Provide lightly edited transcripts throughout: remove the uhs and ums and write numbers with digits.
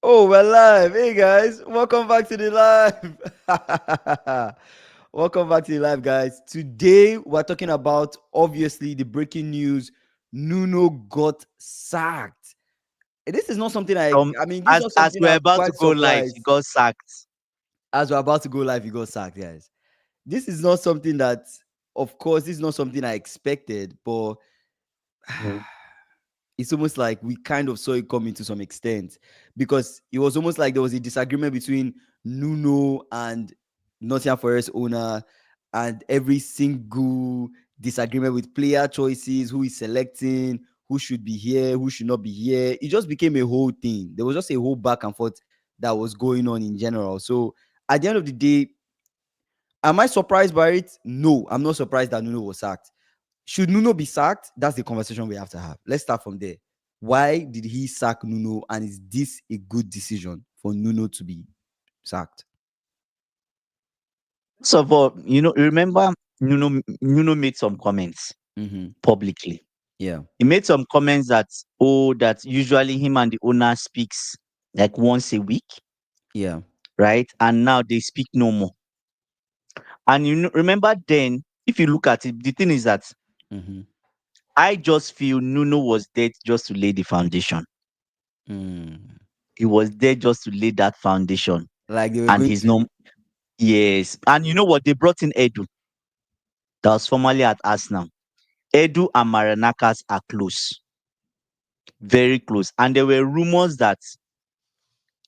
Oh, we're live. Hey guys, welcome back to the live. Welcome back to the live, guys. Today we're talking about obviously the breaking news. Nuno got sacked. This is not something this is As not as something we're I'm about to quite go live, he surprised. got sacked. As we're about to go live, he got sacked, guys. This is not something that, of course, this is not something I expected, but Mm. it's almost like we kind of saw it coming to some extent because it was almost like there was a disagreement between Nuno and Nottingham Forest owner, and every single disagreement with player choices, who is selecting, who should be here, who should not be here. It just became a whole thing. There was just a whole back and forth that was going on in general. So at the end of the day, am I surprised by it? No, I'm not surprised that Nuno was sacked. Should Nuno be sacked? That's the conversation we have to have. Let's start from there. Why did he sack Nuno, and is this a good decision for Nuno to be sacked? First of all, remember Nuno made some comments Mm-hmm. publicly. Yeah, He made some comments that usually him and the owner speaks like once a week, yeah, right? And now they speak no more. And remember then, if you look at it, the thing is that mm-hmm. I just feel Nuno was there just to lay the foundation. Mm. He was there just to lay that foundation. Like they were And going he's to. no Yes. And you know what? They brought in Edu that was formerly at Arsenal. Edu and Maranakas are close, very close. And there were rumors that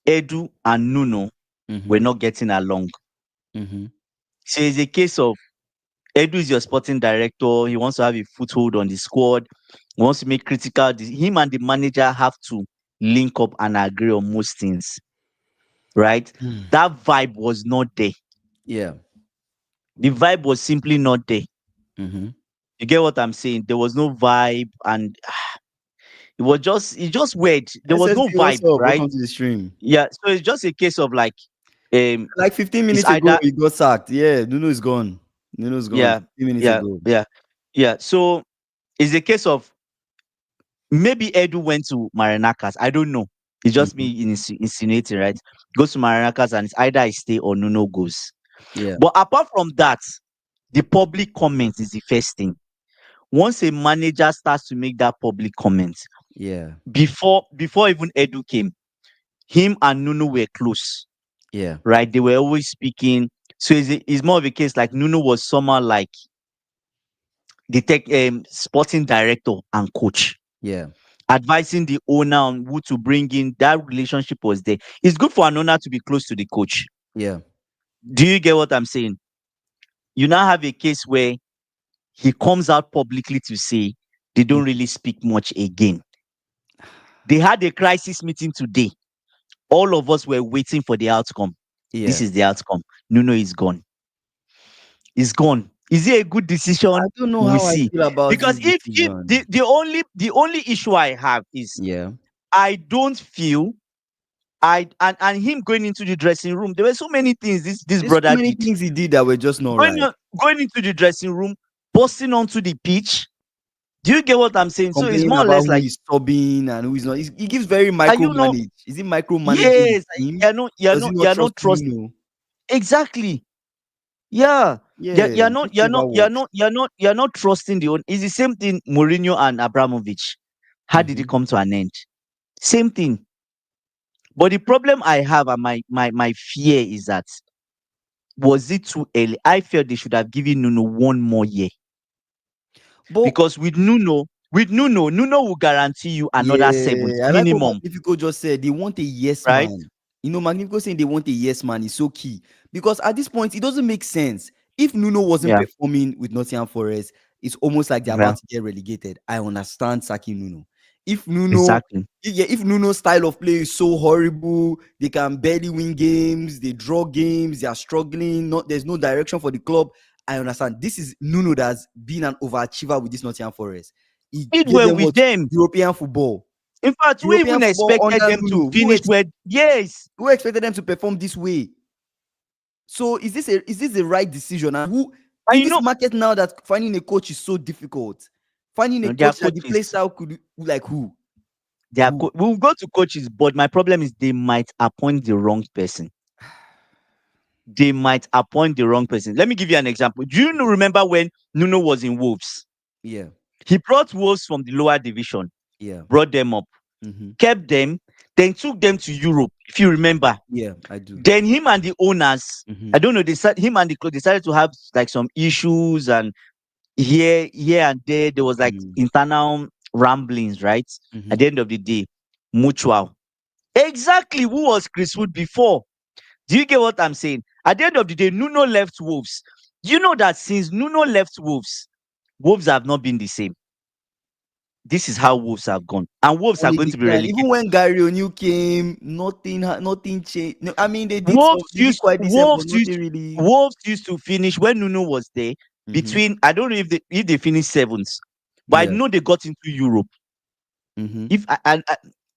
Edu and Nuno were Mm-hmm. not getting along. Mm-hmm. So it's a case of Edu is your sporting director. He wants to have a foothold on the squad. He wants to make him and the manager have to link up and agree on most things, right? That vibe was not there. Yeah. The vibe was simply not there. Mm-hmm. You get what I'm saying? There was no vibe, and it's just weird. There was no SSB, what's vibe, up? right? Welcome to the stream. Yeah. So it's just a case of like, Like 15 it's minutes ago, either he got sacked. Yeah, Nuno is gone. Nuno's gone yeah, 15 minutes yeah, ago. yeah, yeah. So it's a case of maybe Edu went to Maranakas. I don't know. It's just Mm-hmm. me insinuating, right? Goes to Maranakas and it's either I stay or Nuno goes. Yeah. But apart from that, the public comment is the first thing. Once a manager starts to make that public comment, Yeah. before even Edu came, him and Nuno were close, Yeah. right? They were always speaking. So it's more of a case like Nuno was someone like the sporting director and coach, Yeah. advising the owner on who to bring in. That relationship was there. It's good for an owner to be close to the coach. Yeah. Do you get what I'm saying? You now have a case where he comes out publicly to say they don't really speak much again. They had a crisis meeting today. All of us were waiting for the outcome. This Yeah. is the outcome. Nuno is gone. He's gone. Is it a good I decision? don't know We how I see. feel about Because this if decision. the only issue I have is Yeah. I don't feel and him going into the dressing room. There were so many things this There's so brother many did. things he did that were just not Going right. on, going into the dressing room, busting onto the pitch. Do you get what I'm saying? So it's Complaining more or about less who like, is subbing and who is not. He gives very and you know, micromanage. Is he micromanaging the yes, team? you're not, you're Does he not, not you're trust not trust Nuno? exactly. Yeah. Yeah, You're it not, just you're never not, you're works. not, you're not, you're not trusting the own. It's the same thing Mourinho and Abramovich. How did it Hmm. come to an end? Same thing. But the problem I have and my fear is that, was it too early? I felt they should have given Nuno one more year. But Because Nuno will guarantee you another seven yeah, I like what minimum, Magnifico just said. They want a yes right? man. Magnifico saying they want a yes man is so key because at this point, it doesn't make sense. If Nuno wasn't Yeah. performing with Nottingham Forest, it's almost like they're Yeah. about to get relegated. I understand sacking Nuno. If Nuno, Exactly. if Nuno's style of play is so horrible, they can barely win games, they draw games, they are struggling, there's no direction for the club. I understand. This is Nuno that's been an overachiever with this Nottingham Forest. He Did gave well them with what? them. European football. In fact, we European even football expected under them to Nuno. finish where, yes. Who expected them to perform this way? So is this the right decision? And who And in this market now that finding a coach is so difficult? Finding a their coach that the coaches, play style could like who? Who? we'll go to coaches, but my problem is they might appoint the wrong person. They might appoint the wrong person. Let me give you an example. Do you remember when Nuno was in Wolves? Yeah, He brought Wolves from the lower division, yeah. brought them up, Mm-hmm. kept them, then took them to Europe, if you remember. Yeah, I do. Then him and the owners, Mm-hmm. I don't know, they said him and the club decided to have like some issues, and here and there was like Mm-hmm. internal ramblings, right? At Mm-hmm. the end of the day, mutual. Exactly who was Chris Wood before? Do you get what I'm saying? At the end of the day, Nuno left Wolves. You know that since Nuno left Wolves, Wolves have not been the same. This is how Wolves have gone, and Wolves On are the going to be decline. relegated. Even when Gary O'Neill came, nothing changed. No, I mean, they did some, they did quite decent, but nothing really. Wolves used to finish when Nuno was there Mm-hmm. between, I don't know if they finished seventh, but I Yeah. know they got into Europe. Mm-hmm. If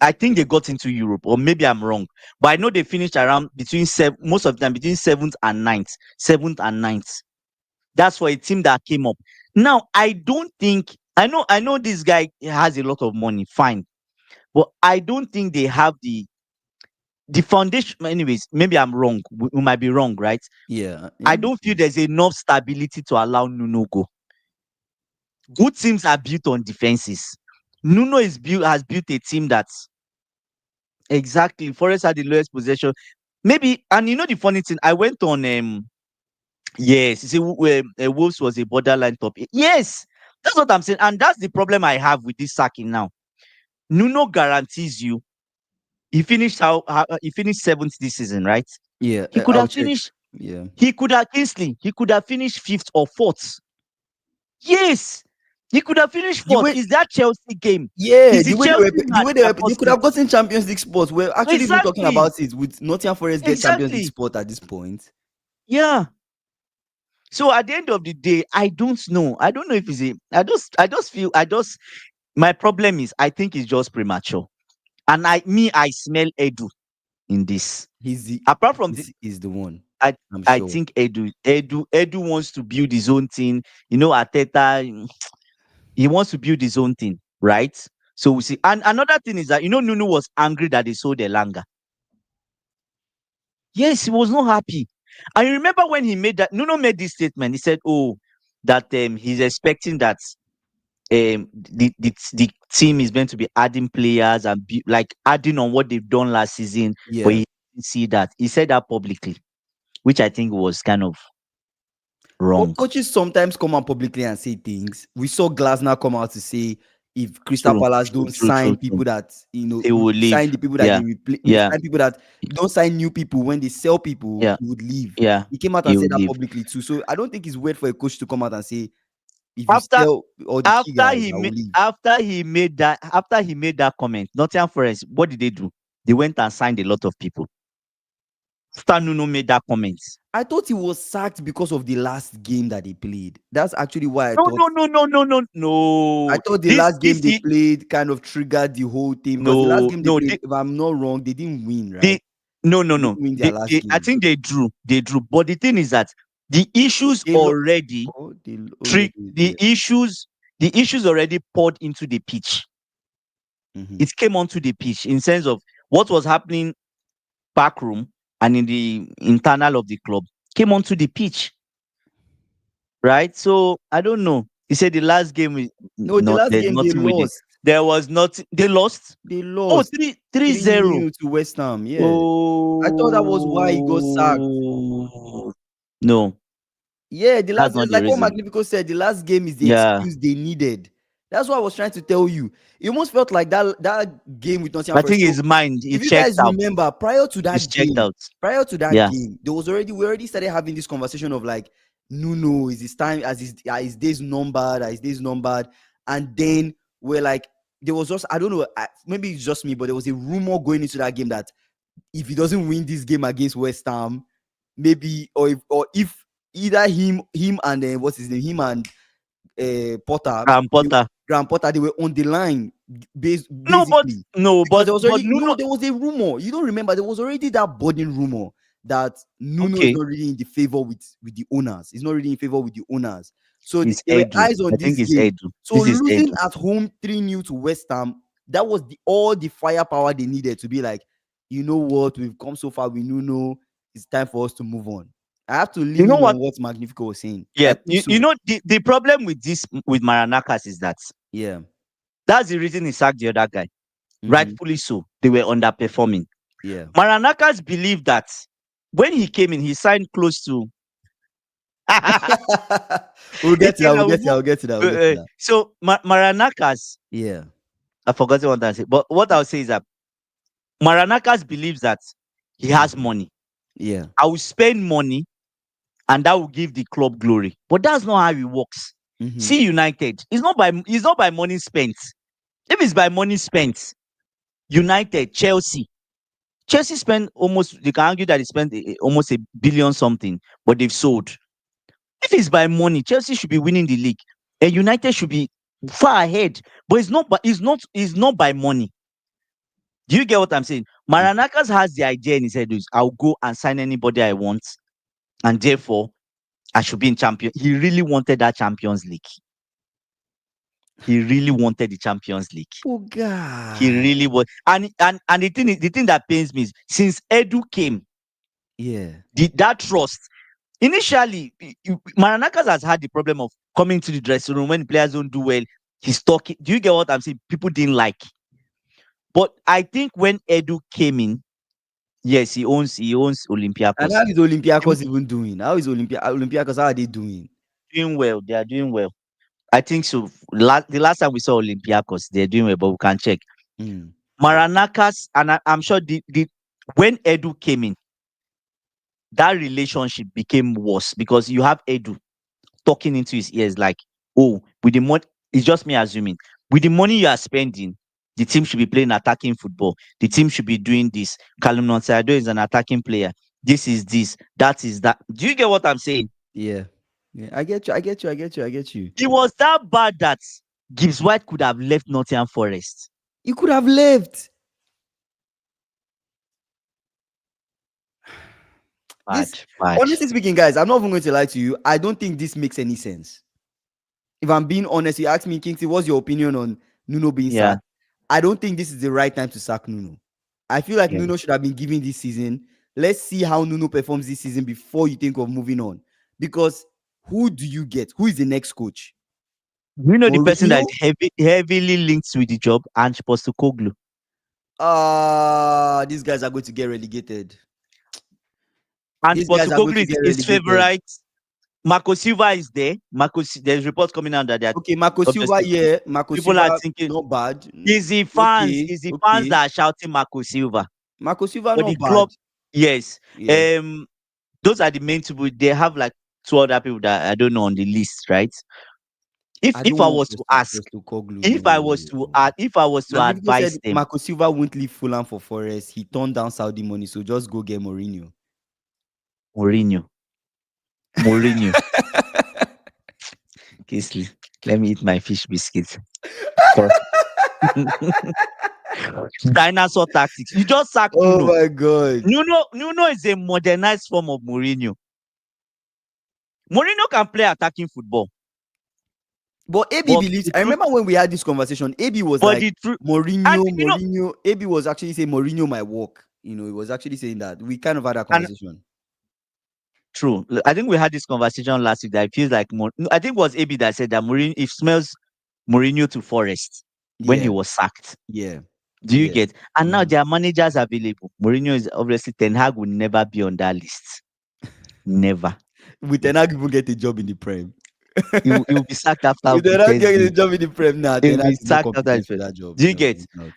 I think they got into Europe, or maybe I'm wrong, but I know they finished around between most of the time between seventh and ninth, seventh and ninth. That's for a team that came up. Now I don't think, I know this guy has a lot of money, fine, but I don't think they have the foundation. Anyways, maybe I'm wrong. We might be wrong, right? Yeah. I Yeah. don't feel there's enough stability to allow Nuno go. Good teams are built on defenses. Nuno has built a team that's exactly. Forest had the lowest possession. Maybe, and you know the funny thing, I went on yes, you see, Wolves was a borderline top. Yes, that's what I'm saying, and that's the problem I have with this sacking now. Nuno guarantees you he finished seventh this season, right? Yeah. He could I'll have check. finished. Yeah. He could have finished fifth or fourth. Yes, he could have finished The fourth. way, Is that Chelsea game? yeah, Is the Chelsea the match way that they cost could him? have gotten Champions League spots. We're actually even talking Exactly, about it. Would Nottingham Forest get Champions League exactly. spot at this point? Yeah. So at the end of the day, I don't know. I don't know if it's a. I just feel. My problem is, I think it's just premature, and I smell Edu in this. He's the Apart from the, This is the one. I I'm I sure. think Edu wants to build his own thing. You know, Ateta, he wants to build his own thing, right? So we see. And another thing is that, Nuno was angry that they sold Elanga. Yes, he was not happy. I remember when Nuno made this statement. He said, "Oh, that he's expecting that the team is going to be adding players and like adding on what they've done last season." But Yeah. he didn't see that. He said that publicly, which I think was kind of But wrong. coaches sometimes come out publicly and say things. We saw Glasner come out to say if Crystal True, Palace true, don't true, sign true, true. people that They will sign leave. the people that Yeah, they replace, yeah, sign people that don't sign new people when they sell people, yeah, he would leave. yeah. He came out and He will said that leave. publicly too. So I don't think it's weird for a coach to come out and say if you After sell all the key guys, I will leave. after he made that comment, Nottingham Forest, what did they do? They went and signed a lot of people. After Nuno made that comment. I thought he was sacked because of the last game that they played. That's actually why I No, thought no, no, no, no, no, I no. thought the This last game this they the played kind of triggered the whole thing because the last no game they no played, if I'm not wrong, they didn't win, right? the no no They no. didn't win their last I game. think they drew. But the thing is that the issues They lo- already oh yeah, yeah. the issues already poured into the pitch. Mhm. It came onto the pitch in sense of what was happening back room and in the internal of the club came onto the pitch, right? So I don't know. He said the last game is No, the not last there's game they nothing with it. lost. There was nothing. They lost. They Oh, lost 3-0. 3-0 to West Ham. Yeah. I thought that was why he got sacked. Oh no, Yeah, the that's last not it's the like what reason. Magnifico said, the last game is the Yeah, excuse they needed. That's what I was trying to tell you. It almost felt like that game with Nottingham I Forest. think So his mind he if you checked guys out. remember, He's checked out. prior to that Yeah, game, there was already we already started having this conversation of like, Nuno is his time as his days numbered, and then we're like, there was just I don't know, maybe it's just me, but there was a rumor going into that game that if he doesn't win this game against West Ham, maybe or if either him and what's his name, him and Potter, Graham Potter. Graham Potter, they were on the line No, but basically no, because there was but already Nuno. there was a rumor. You don't remember there was already that budding rumor that Nuno is Okay, not really in the favor with the owners. He's not really in favor with the owners. So it's there were Edu. eyes on I think this it's game. Edu. So This is losing Edu. at home 3-0 to West Ham, that was all the firepower they needed to be like, you know what, we've come so far, we know it's time for us to move on. I have to You lean know in what? on what Magnifico was saying. I Yeah, think you so. know the problem with this with Maranakas is that Yeah. that's the reason he sacked the other guy. Mm-hmm. Rightfully so. They were underperforming. Yeah. Maranakas believed that when he came in, he signed close to. We'll get to that. Again, We'll get to that. We'll get to that. We'll get to that. so Maranakas, Yeah. I forgot what I said, but what I'll say is that Maranakas believes that he has money. Yeah. I will spend money and that will give the club glory. But that's not how it works. Mm-hmm. See United. It's not by money spent. If it's by money spent, United, Chelsea spent almost, you can argue that they spent almost 1 billion something, but they've sold. If it's by money, Chelsea should be winning the league. And United should be far ahead. But it's not by money. Do you get what I'm saying? Maranakas has the idea in his head is I'll go and sign anybody I want, and therefore I should be in champion. He really wanted that Champions League. He really wanted the Champions League. Poor He guy. really was. And the thing that pains me is since Edu came, Yeah. that trust. Initially, Maranakas has had the problem of coming to the dressing room when the players don't do well. He's talking. Do you get what I'm saying? People didn't like. But I think when Edu came in, yes, he owns And Olympiacos. how is Olympiacos even doing? How is Olympiacos? How are they doing? Doing well. They are doing well. I think so. The last time we saw Olympiacos, they're doing well, but we can check. Mm. Maranakas, and I'm sure when Edu came in, that relationship became worse because you have Edu talking into his ears like, oh, with the money, it's just me assuming, with the money you are spending, the team should be playing attacking football. The team should be doing this. Callum Nonsado is an attacking player. This is this. That is that. Do you get what I'm saying? Yeah. Yeah. I get you. I get you. I get you. I get you. It was that bad that Gibbs White could have left Nottingham Forest. You could have left. This, Bad, bad. honestly speaking, guys, I'm not even going to lie to you. I don't think this makes any sense. If I'm being honest, you ask me, Kingsley, what's your opinion on Nuno being Yeah, sacked? I don't think this is the right time to sack Nuno. I feel like yeah. Nuno should have been given this season. Let's see how Nuno performs this season before you think of moving on. Because who do you get? Who is the next coach? You know the person that Mourinho? is heavily linked with the job, Ange Postecoglou. These guys are going to get relegated. Ange These guys are going Postecoglou to is get his relegated. favorite. Marco Silva is there. There's reports coming out that Okay, Marco Silva, obviously yeah. Marco people are Silva, thinking not bad. is the fans, Okay, is the fans okay. that are shouting Marco Silva. Marco Silva, But the not bad. club, yes. Yeah. Those are the main two. They have like two other people that I don't know on the list, right? If I if don't I want was to ask, Postecoglou. if I was to Magnifico advise said them, Marco Silva won't leave Fulham for Forest. He turned down Saudi money, so just go get Mourinho. Mourinho, Mourinho, Kisley, let me eat my fish biscuits. Dinosaur tactics. You just sack Oh Nuno. my god. Nuno is a modernized form of Mourinho. Mourinho can play attacking football, But AB but believes. the I truth, remember when we had this conversation. AB was but like the truth, and Mourinho. AB was actually saying Mourinho might work. He was actually saying that. We kind of had that and conversation. true. I think we had this conversation last week that it feels like I think it was AB that said that Mourinho, it smells Mourinho to Forest when he Yeah, was sacked. yeah, Do you yeah. get? And now Mhm. there are managers available. Mourinho is obviously Ten Hag will never be on that list. Never. With Ten Hag even get a job in the Prem. He will be sacked after With the Ten Hag first getting a game. job in the Prem now, He Ten will Hag be is not sacked after the competent for first. that job. Do you No, get? he's not.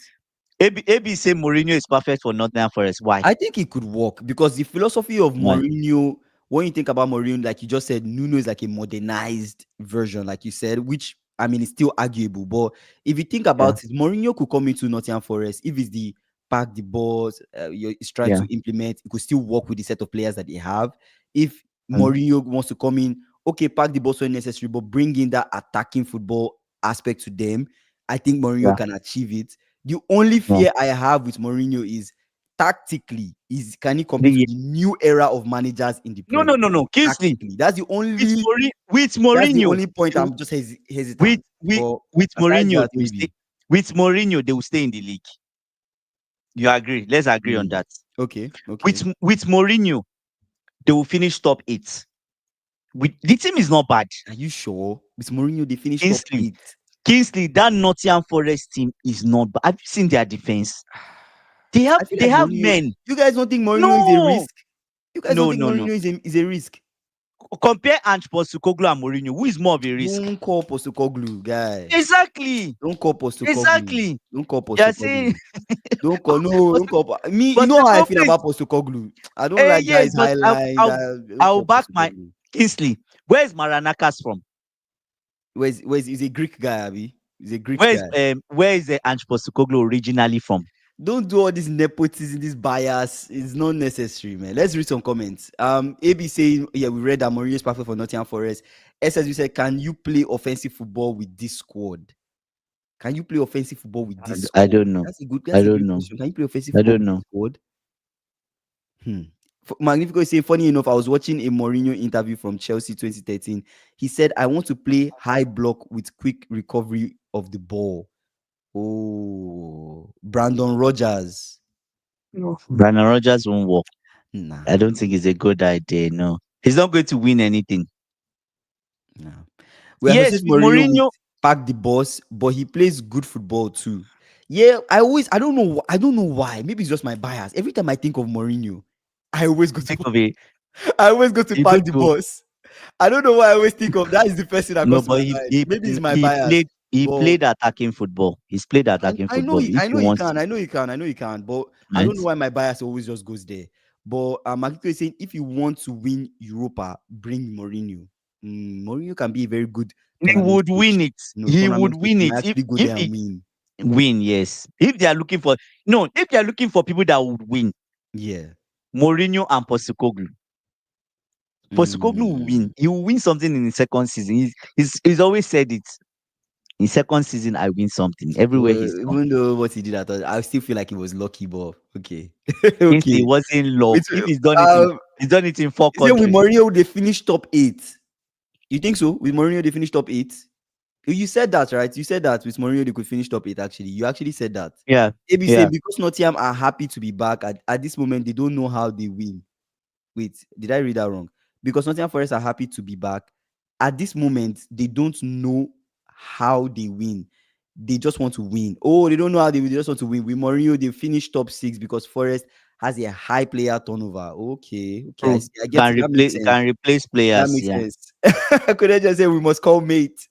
AB say Mourinho is perfect for Nottingham Forest. Why? I think it could work because the philosophy of Why? Mourinho, when you think about Mourinho, like you just said, Nuno is like a modernized version, like you said, which I mean is still arguable. But if you think Yeah. about it, Mourinho could come into Nottingham Forest if it's the pack the balls, he's trying Yeah. to implement, it could still work with the set of players that they have. If Mm, Mourinho wants to come in, okay, pack the balls when necessary, but bring in that attacking football aspect to them, I think Mourinho yeah. can achieve it. The only Yeah. fear I have with Mourinho is tactically, can he compete with The- the new era of managers in the no, Prem? no, no, no. Kingsley, Tactically, that's the with only Mourinho, with that's the Mourinho, only point you I'm just with hesitant. with But with aside Mourinho, that, maybe. With Mourinho, they will stay in the league. You agree? Let's agree on Mm. that. Okay. Okay. With Mourinho, they will finish top 8. With the team is not bad. Are you sure? With Mourinho, they finished top Kingsley, 8. Kingsley, that Nottingham Forest team is not bad. Have you seen their defense? I feel They like have Mourinho. men. You guys don't think Mourinho is a No, risk? You guys don't think no. Mourinho is a risk? Compare Ange Postecoglou and Mourinho. Who is more of a risk? Don't call Postecoglou, guy. Exactly. Don't call Postecoglou. Exactly. Don't call You are saying Postecoglou. Don't call no. Don't Poste- call me. You know how I feel Postecoglou is about Postecoglou. I don't like yes, guys but highlights. Don't I'll call back my Postecoglou. Kingsley. Where is Maranakas from? Where's he's a Greek guy, Abi? He's a Greek guy. Where is the Ange Postecoglou originally from? Don't do all this nepotism, this bias. It's not necessary, man. Let's read some comments. AB saying, yeah, we read that Mourinho is perfect for Nottingham Forest. SSU said, can you play offensive football with this squad? Can you play offensive football with this I squad? don't know. I That's a don't great know. question. Can you play offensive I football don't with know. this squad? Magnifico is saying, funny enough, I was watching a Mourinho interview from Chelsea 2013. He said, I want to play high block with quick recovery of the ball. Oh, Brandon Rogers. No. Brandon Rogers won't work. I Nah, don't think it's a good idea. No, he's not going to win anything. nah. We Yes, associate with Mourinho with Mourinho, pack the boss, but he plays good football too. Yeah, I don't know, I don't know why. Maybe it's just my bias. Every time I think of Mourinho, I always go to think of it. I always go to You go pack the to boss. I don't know why I always think of that is the first thing that no, comes to but my mind. Maybe it's my bias, he but played attacking football. He's played attacking I know football. If I know he he wants, can, I know he can, I know he can, but I right? don't know why my bias always just goes there. But Makiko is saying if you want to win Europa, bring Mourinho. Mourinho can be a very good He tournament would coach. win it. No, He would tournament coach win he it might actually go if there and he win. win. Yes, if they are looking for no, if they are looking for people that would win, Yeah. Mourinho and Postecoglou. Postecoglou will Mm. win. He will win something in the second season. He's always said it. In second season, I win something everywhere Well, he's gone. even though what he did, I still feel like he was lucky, but okay. Kingsley Okay. wasn't luck. With, If um, he's done it in 4 is it with countries. Mourinho they finished top 8? You think so? With Mourinho they finished top 8? You said that, right? You said that with Mourinho they could finish top 8 actually. You actually said that. Yeah, AB yeah. saying because Nottingham are happy to be back at this moment, they don't know how they win. Wait, did I read that wrong? Because Nottingham Forest are happy to be back. At this moment, they don't know how they win. They just want to win. Oh, they don't know how they win. They just want to win. With Mourinho, they finished top 6 because Forest has a high player turnover. Okay, okay, I True. see. I get it. That makes sense. Can replace That players. makes Yeah. sense. Could I just say we must call mate?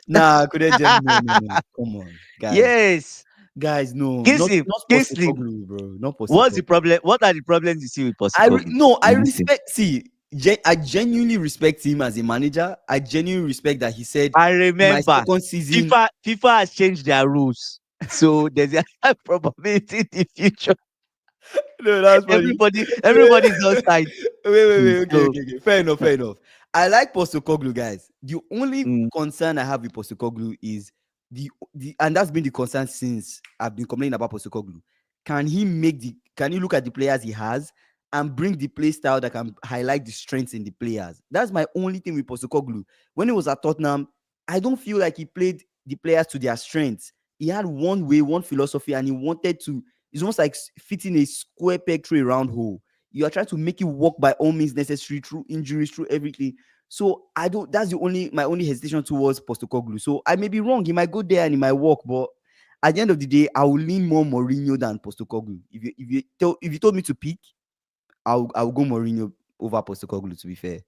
Nah, could I just no. Come on, guys. Yes. Guys, no, Kingsley, not Kingsley, Postecoglou, bro. Not what's the Postecoglou. problem? What are the problems you see with Postecoglou No, I in this team? respect. See, I genuinely respect him as a manager. I genuinely respect that he said I my remember second season. FIFA has changed their rules. So there's a high probability in the future. No, that's funny. Everybody's outside. Wait. So Okay. Fair enough. Fair enough. I like Postecoglou, guys. The only mm, concern I have with Postecoglou is and that's been the concern since I've been complaining about Postecoglou. Can he look at the players he has and bring the play style that can highlight the strengths in the players? That's my only thing with Postecoglou. When he was at Tottenham, I don't feel like he played the players to their strengths. He had one way, one philosophy, and he wanted to. It's almost like fitting a square peg through a round hole. You are trying to make it work by all means necessary through injuries, through everything. So I don't. That's my only hesitation towards Postecoglou. So I may be wrong. He might go there and he might work, but at the end of the day, I will lean more Mourinho than Postecoglou. If you told me to pick, I'll go Mourinho over Postecoglou. To be fair,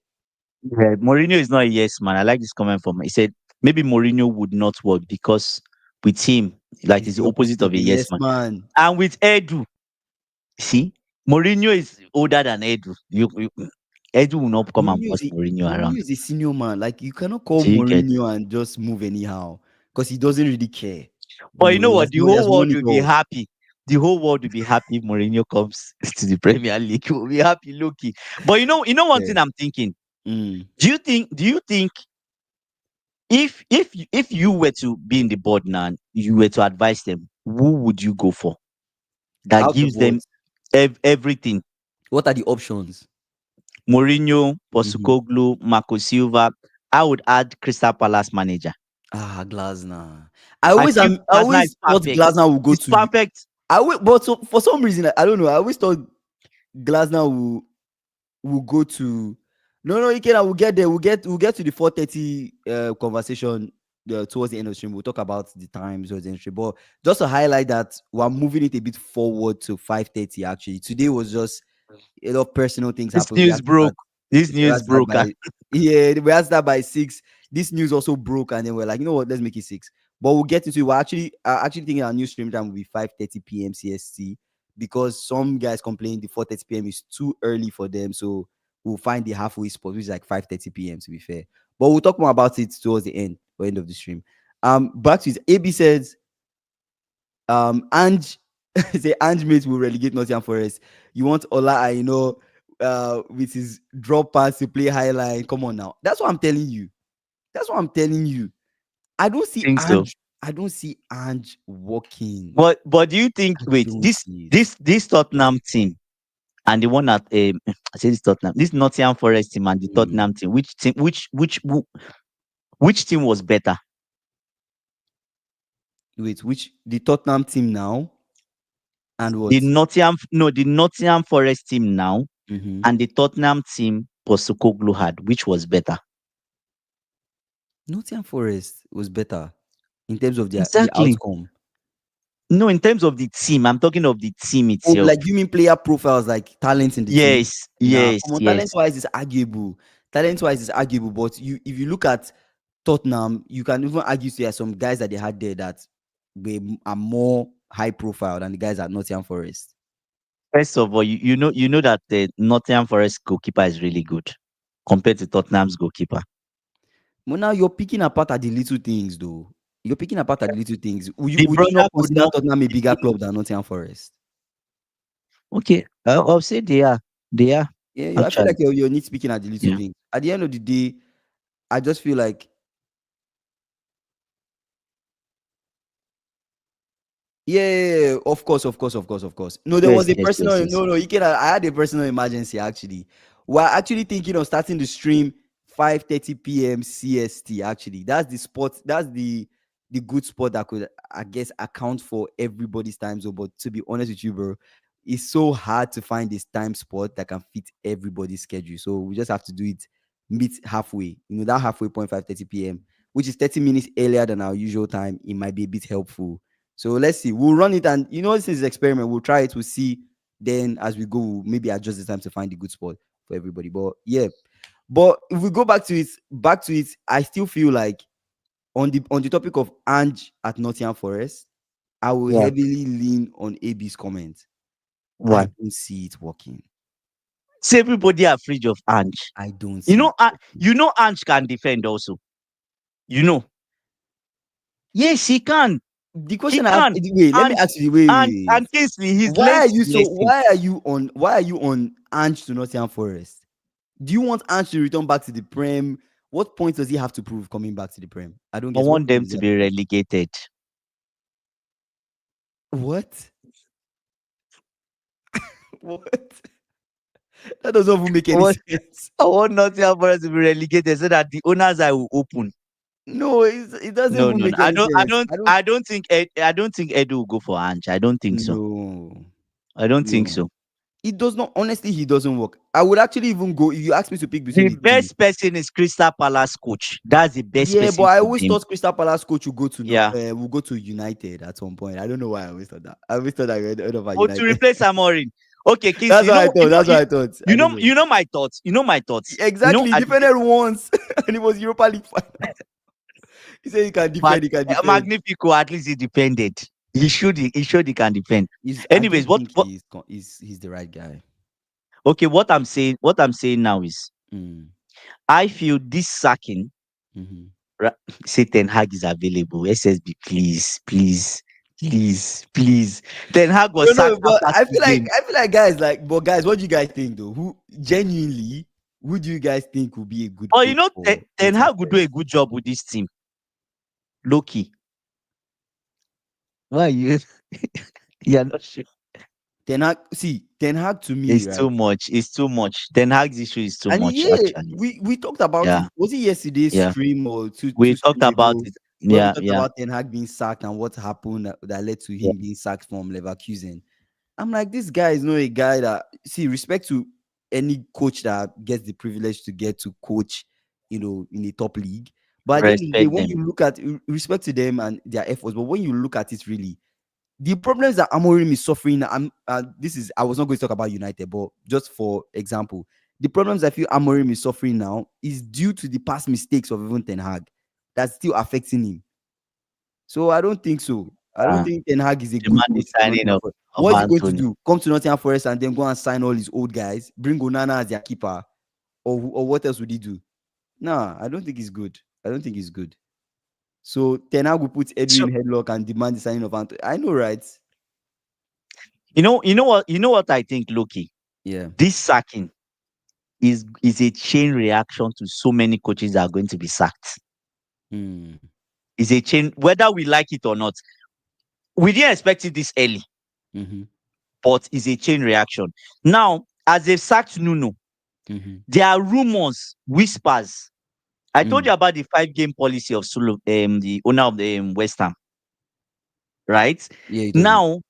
yeah, Mourinho is not a yes man. I like this comment from him. He said maybe Mourinho would not work because with him, like it's he's the the opposite opposite of of a a yes yes man. man. And with Edu, see, Mourinho is older than Edu. Edu will not come and Mourinho boss is a Mourinho Mourinho around. is a senior man. Like you cannot call Do you get? Mourinho and just move anyhow because he doesn't really care. But you know what? He has won it all. The whole world will be happy if Mourinho comes to the Premier League. We'll be happy, Loki. But one Yeah. thing I'm thinking. Mm. Do you think if you were to be in the board now, and you were to advise them, who would you go for that Out of gives what? them everything? What are the options? Mourinho, Mhm. Postecoglou, Marco Silva. I would add Crystal Palace manager. Glasner. I feel I Glasner is always thought perfect. Glasner would go It's to. perfect. But so, for some reason, I don't know. I always thought Glasner will go to. No, no, Ikena, we'll get there. We'll get to the 4:30 conversation towards the end of the stream. We'll talk about the times towards the end of the stream. But just to highlight that we're moving it a bit forward to 5:30. Actually, today was just a lot of personal things This happened. We news had to broke. start. This We had news to start broke. Ah. by yeah. We had to start by 6. This news also broke, and then we're like, you know what? Let's make it 6. But we'll get into it. We're actually thinking our new stream time will be 5:30 p.m. CST because some guys complain the 4:30 p.m. is too early for them. So we'll find the halfway spot, which is like 5:30 p.m. to be fair. But we'll talk more about it towards the end or end of the stream. Back to it. AB says Ange say Ange mates will relegate Nottingham Forest. You want Ola Aino with his drop pass to play high line. Come on now. That's what I'm telling you. That's what I'm telling you. I don't see Think so. Ange. I don't see Ange walking. But do you think I wait don't this see it. this this Tottenham team and the one at I say this Tottenham this Nottingham Forest team and the Mm. Tottenham team which team was better? Wait, which the Tottenham team now and The what? Nottingham Forest team now Mhm. and the Tottenham team Postecoglou had, which was better? Nottingham Forest was better in terms of the Exactly. outcome. No, in terms of the team, I'm talking of the team Oh, itself. like you mean player profiles, like talent in the team? Yes, Nah, yes, come on, yes. talent wise is arguable. Talent wise is arguable, but if you look at Tottenham, you can even argue there are some guys that they had there that are more high profile than the guys at Nottingham Forest. First of all, you know that the Nottingham Forest goalkeeper is really good compared to Tottenham's goalkeeper. But now you're picking apart at the little things, though. You're picking apart at the little things. Would you The would you brother not could consider not. Tottenham a bigger club than Nottingham Forest? Okay, I'll say they are. They are Yeah, I feel like actually. you're nitpicking at the little Yeah. things. At the end of the day, I just feel like yeah, of course, of course, of course, of course. No, there Yes, was a yes, yes, personal. yes. No, no, you can. I had a personal emergency actually. We're actually thinking of starting the stream 5:30 p.m. CST. Actually, that's the spot. That's the good spot that could, I guess, account for everybody's time zone. But to be honest with you, bro, it's so hard to find this time spot that can fit everybody's schedule. So we just have to do it meet halfway. You know that halfway point 5:30 p.m., which is 30 minutes earlier than our usual time. It might be a bit helpful. So let's see. We'll run it, and this is experiment. We'll try it. We'll see. Then as we go, we'll maybe adjust the time to find the good spot for everybody. But yeah. But if we go back to it, I still feel like on the topic of Ange at Nottingham Forest, I will Yeah. heavily lean on AB's comment. I Why? don't see it working. See, everybody are afraid of Ange. I don't You see know, it uh, working. you know, Ange can defend also. You know, yes, he can. The He question I have, can. wait, let me And ask you, wait, wait, wait. and Kingsley, he's Why learned are his you so lesson. why are you on Ange to Nottingham Forest? Do you want Ange to return back to the Prem? What point does he have to prove coming back to the Prem? I don't I get what want point them does he to have to be prove? relegated. What? What? That doesn't even make I any want, sense. I want Nottingham Forest to be relegated so that the owners eye will open. No, it doesn't No, even no, no. make any sense. I don't. I don't think Edu will go for Ange. I don't think so. No, I don't think no. so. It does not. Honestly, he doesn't work. I would actually even go if you ask me to pick between The the two. best person is Crystal Palace coach. That's the best Yeah, but person I for always them. thought Crystal Palace coach would go to Yeah. will go to United at some point. I don't know why I always thought that. I always thought I heard of Or to United. replace Amorim. Okay, Kingsley, That's what I thought. That's what I thought. I don't know. you know my thoughts. You know my thoughts. Exactly. He At the defended once and it was Europa League final. He said he can but defend, he can defend. Magnifico at least he defended. He showed he can defend. I Anyways, don't think what he's the right guy. okay, what I'm saying now is Mm, I feel this sacking mhm. Ra- say Ten Hag is available. SSB, please, please, please, please. Ten Hag was No, no, sacked but after I two feel like games. guys like, but guys, what do you guys think though? Who do you guys think will be a good But coach for Ten Nottingham Hag would do a Forest? good job with this team. Loki. Why are you? You're not sure. Ten Hag to me, It's right? too much. It's too much. Ten Hag's issue is too And much, yeah, actually. we talked about Yeah, it. Was it yesterday's yeah. stream or two We talked streams about ago? it. when we Yeah, talked yeah, about Ten Hag being sacked and what happened that led to yeah. him being sacked from Leverkusen, I'm like, this guy is not a guy that, see, respect to any coach that gets the privilege to get to coach, in a top league. But at the end of the day, Respect when them. you look at respect to them and their efforts, but when you look at it really, the problems that Amorim is suffering, I was not going to talk about United, but just for example, the problems I feel Amorim is suffering now is due to the past mistakes of even Ten Hag that's still affecting him. So I don't think so. I don't Uh, think Ten Hag is a the good man is coach for signing Nottingham of Forest. of What is he going to Anthony. do? Come to Nottingham Forest and then go and sign all his old guys, bring Onana as their keeper, or what else would he do? Nah, I don't think he's good. I don't think he's good. So Ten Hag will put Edu So in headlock and demand the signing of Anthony. I know, right? you know what I think, Loki. Yeah. This sacking is a chain reaction to so many coaches that are going to be sacked. Hmm. Is a chain, whether we like it or not. We didn't expect it this early, Mm-hmm. but it's a chain reaction. Now, as they've sacked Nuno, Mm-hmm. there are rumors, whispers. I told Mm. you about the 5 game policy of Sulu, the owner of the West Ham, right? Yeah, you told me. Now,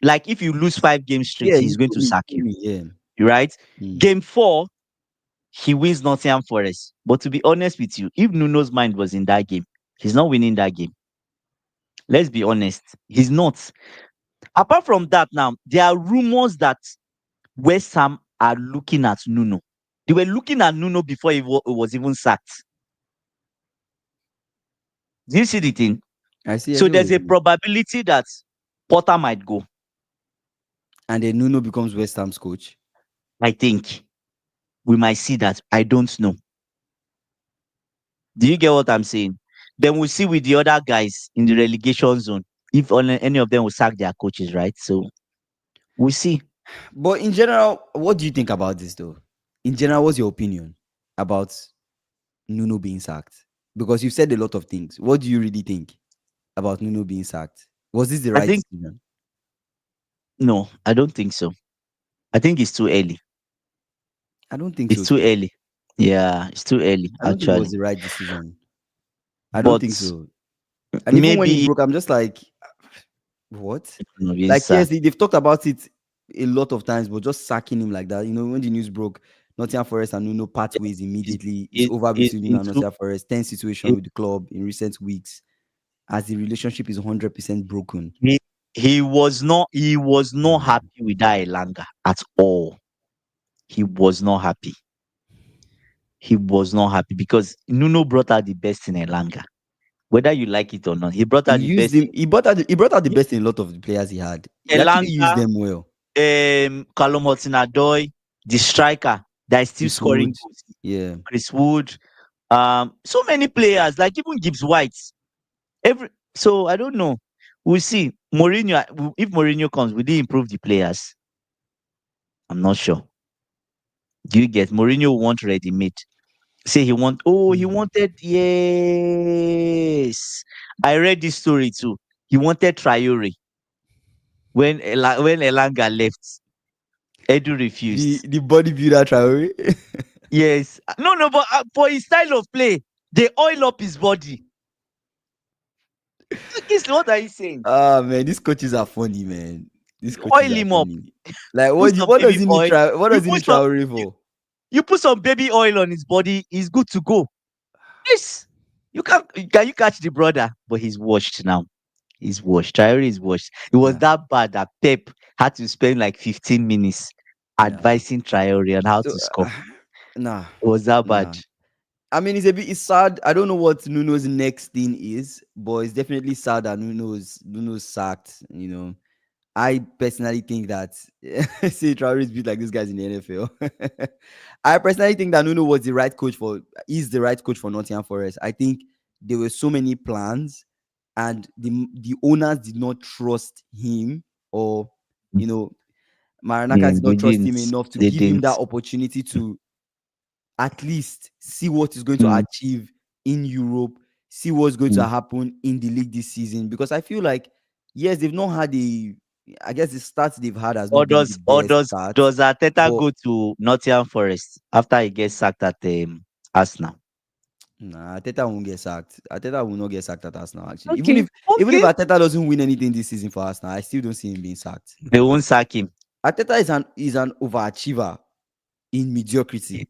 like if you lose 5 games straight, Yeah, he's going to you sack told you, me. Yeah. right? Mm. Game 4, he wins Nottingham Forest. But to be honest with you, if Nuno's mind was in that game, he's not winning that game. Let's be honest, he's not. Apart from that, now there are rumors that West Ham are looking at Nuno. They were looking at Nuno before he was even sacked. Do you see the thing? I So see what there's you a mean. probability that Potter might go. And then Nuno becomes West Ham's coach. I think we might see that. I don't know. Do you get what I'm saying? Then we'll see with the other guys in the relegation zone if only any of them will sack their coaches, right? So we'll see. But in general, what do you think about this though? In general, what's your opinion about Nuno being sacked? Because you've said a lot of things. What do you really think about Nuno being sacked? Was this the I right think decision? no, I don't think so. I think it's too early. I don't think It's so too too. early. Yeah, it's too early I don't think it was actually. the right decision. I don't think But so. And even when he maybe broke, I'm just like, what? being Like, yes, sacked. they've talked about it a lot of times, but just sacking him like that, when the news broke, Nottingham Forest and Nuno part ways immediately. It's It, over it, between him it, and it, Nottingham Forest. Tense situation it, with the club in recent weeks as the relationship is 100% broken. he, he was not Hmm. happy with that Elanga at all. He was not happy. He was not happy because Nuno brought out the best in Elanga. Whether you like it or not, he brought He out the used best him. He brought out the in best in a lot of the players he had. He actually used Elanga, them well. Callum Hudson-Odoi, the striker that is still Chris scoring Wood, goals. yeah. Chris Wood, so many players like even Gibbs White. So I don't know. We'll see. Mourinho, if Mourinho comes, will he improve the players? I'm not sure. Do you get Mourinho want ready made? Say he Hmm. wanted, yes. I read this story too. He wanted Traore when Elanga left. Edu The refused. the bodybuilder Traore. Yes. No, but for his style of play, they oil up his body. What are you saying? Ah man, these coaches are funny, man. These You coaches oil are him up. funny. Like Put what? some What does baby he need? oil. What You does he need put some Traore you, for? you put some baby oil on his body, he's good to go. Yes. Can you catch the brother? But he's washed now. He's washed. Traore is washed. It was Nah, that bad that Pep had to spend like 15 minutes nah. advising Traore on how So to score. nah, It was that bad. nah. I mean, it's sad. I don't know what Nuno's next thing is, but it's definitely sad that Nuno's sacked. I personally think that see Traore is beat like these guys in the NFL. I personally think that Nuno was the right coach for is the right coach for Nottingham Forest. I think there were so many plans, and the owners did not trust him, or you know, Maranaka Yeah, did they not trust didn't. him enough to They give him didn't. that opportunity to at least see what he's going to Mm, achieve in Europe, see what's going to mm. happen in the league this season. Because I feel like, yes, they've not had I guess the start they've had has Or not been the does or best does start. does Arteta But go to Nottingham Forest after he gets sacked at Arsenal? Nah, Ateta won't get sacked. Ateta will not get sacked at Arsenal. Actually, Okay, even if okay. Ateta doesn't win anything this season for Arsenal, I still don't see him being sacked. They won't sack him. Ateta is an overachiever in mediocrity.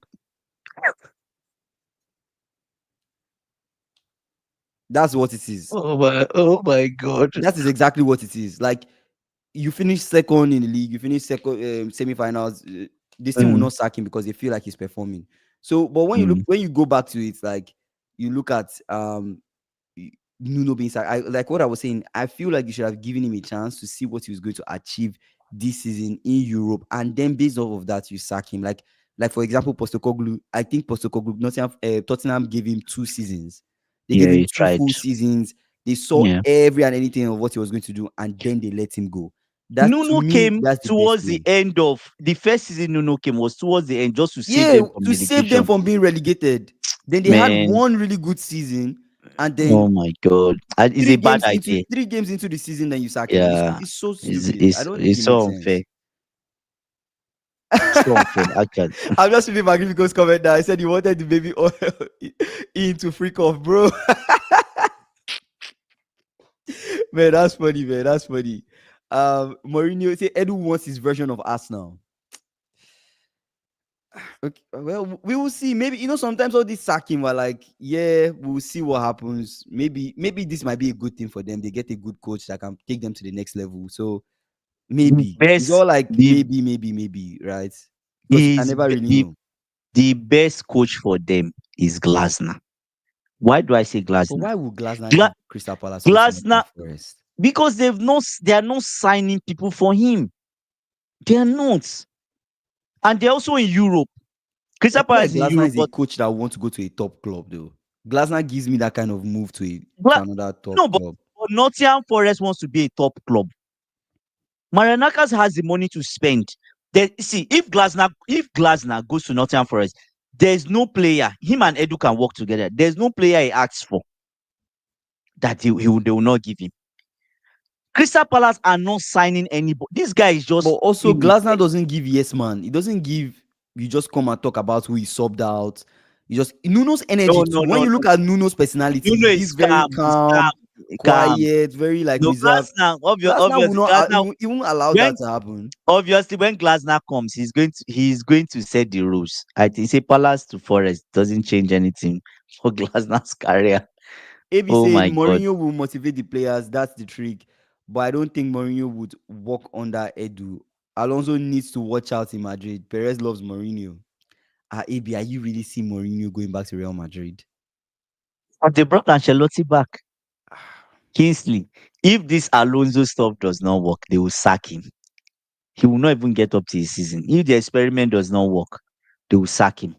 That's what it is. Oh my God. That is exactly what it is. Like, you finish second in the league, you finish second semi-finals. They still will Mm, not sack him because they feel like he's performing. So, but mm. when you go back to it, like you look at Nuno being sacked. Like what I was saying. I feel like you should have given him a chance to see what he was going to achieve this season in Europe, and then based off of that, you sack him. Like for example, Postecoglou. I think Postecoglou, Tottenham gave him 2 seasons. They gave Yeah, him he two tried. full seasons. They saw Yeah. every and anything of what he was going to do, and then they let him go. That to Nuno me, came that's the best towards the way. end of the first season. Nuno came was towards the end just to save Yeah, them from to save them relegation. from being relegated. Then they had Man, one really good season, and oh then my God. It's a bad idea. 3 games into the season, then you sack him. It's, Yeah. it's so It's, stupid. I it's, don't think it's it so makes unfair. sense. So unfair, actually. I'm just reading Magnifico's comment now. I said he wanted the baby oil into freak off, bro. Man, that's funny, man. That's funny. Mourinho say Edu wants his version of Arsenal. Okay, well, we will see. Maybe sometimes all this sacking were like, yeah, we'll see what happens. Maybe this might be a good thing for them. They get a good coach that can take them to the next level. So The maybe it's best, all like the maybe, right? Because you can is never b- really know. the best coach for them is Glasner. Why do I say But Glasner? why would Glasner Gla- give Crystal Palace over to Nottingham Glasner, Forest? because they are not signing people for him. They are not, and they're also in Europe. I Crystal feel like Palace in Glasner Europe, is a but coach that wants to go to a top club, though. Glasner gives me that kind of move to Gla- another top no, club. but Nottingham Forest wants to be a top club. Marianakas has the money to spend. See, if Glasner goes to Nottingham Forest, there's no player. Him and Edu can work together. There's no player he asks for that they will not give him. Crystal Palace are not signing anybody. This guy is But just also, in with Glasner them. doesn't give yes man. He doesn't give you just come and talk about who he subbed out. You just Nuno's energy No, too. no, When no, you no. look at Nuno's personality, Nuno he is gives very calm. He's calm. calm, Calm. quiet, very like No, reserved. Glasner will Obviously, not Glasner, he won't allow that when to happen. obviously when Glasner comes, he's going to set the rules. I think say Palace to Forest doesn't change anything for Glasner's career. AB Oh said my God. Mourinho will motivate the players. That's the trick. But I don't think Mourinho would work under Edu. Alonso needs to watch out in Madrid. Perez loves Mourinho. AB, are you really seeing Mourinho going back to Real Madrid? But they brought Ancelotti back. Kingsley, if this Alonso stuff does not work, they will sack him. He will not even get up to his season. If the experiment does not work, they will sack him.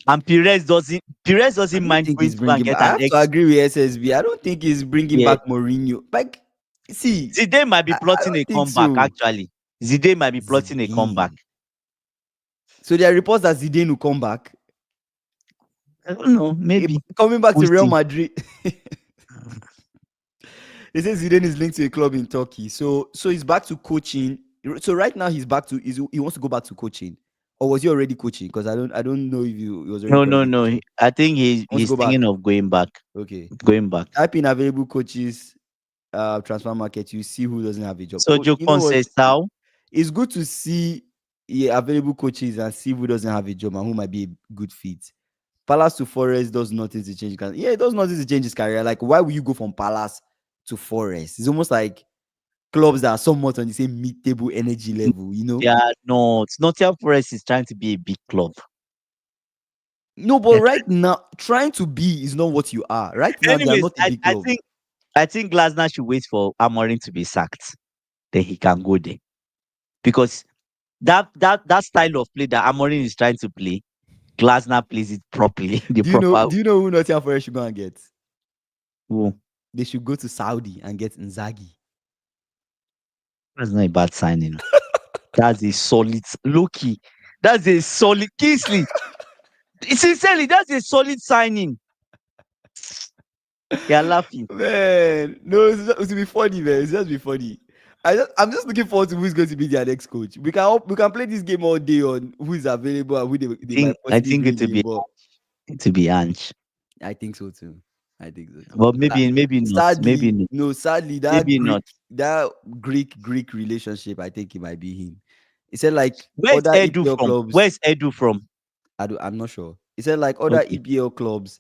And Perez doesn't I don't mind think going he's to go and bringing get back. I an have to ex. agree with SSB. I don't think he's bringing Yeah. back Mourinho. Like, see, Zidane might be I plotting don't a think comeback, so. actually. Zidane might be plotting a comeback. Zidane. So there are reports that Zidane will come back. I don't know. Maybe. Coming back We'll to Real see. Madrid. They say Zidane is linked to a club in Turkey. So he's back to coaching. So right now he's back to he wants to go back to coaching. Or was he already coaching? Because I don't know if he was already No, no, currently no. coaching. I think he's Wants to he's go back. thinking of going back. Okay. Going back. Type in available coaches transfer market. You see who doesn't have a job. So Oh, you know Jokon what? says how? It's good to see available coaches and see who doesn't have a job and who might be a good fit. Palace to Forest does nothing to change. Yeah, it does nothing to change his career. Like, why would you go from Palace to Forest? It's almost like clubs that are somewhat on the same mid-table energy level, you know? They are not. Nottingham Forest is trying to be a big club. No, but They're right now, trying to be is not what you are. Right now, they are Anyways, not a big club. I think Glasner should wait for Amorim to be sacked. Then he can go there. Because that style of play that Amorim is trying to play, Glasner plays it properly. The Do you know? proper Do you know who Nottingham Forest should go and get? oh, They should go to Saudi and get Inzaghi. that's not a bad signing. That's a solid Loki. That's a solid Kingsley. Sincerely, that's a solid signing. You're laughing. Man, no, it's to be funny, man. It's just be funny. I'm just looking forward to who's going to be their next coach. We can play this game all day on who is available and who they might I possibly think it bring will in. be But to be Ange. I think so too. I think so too. But maybe not. Maybe Sadly, not. no, sadly, Maybe not. that Greek relationship, I think it might be him. He said like Where's other Edu EPL from? clubs, Where's Edu from? I'm not sure. He said like other Okay. EPL clubs,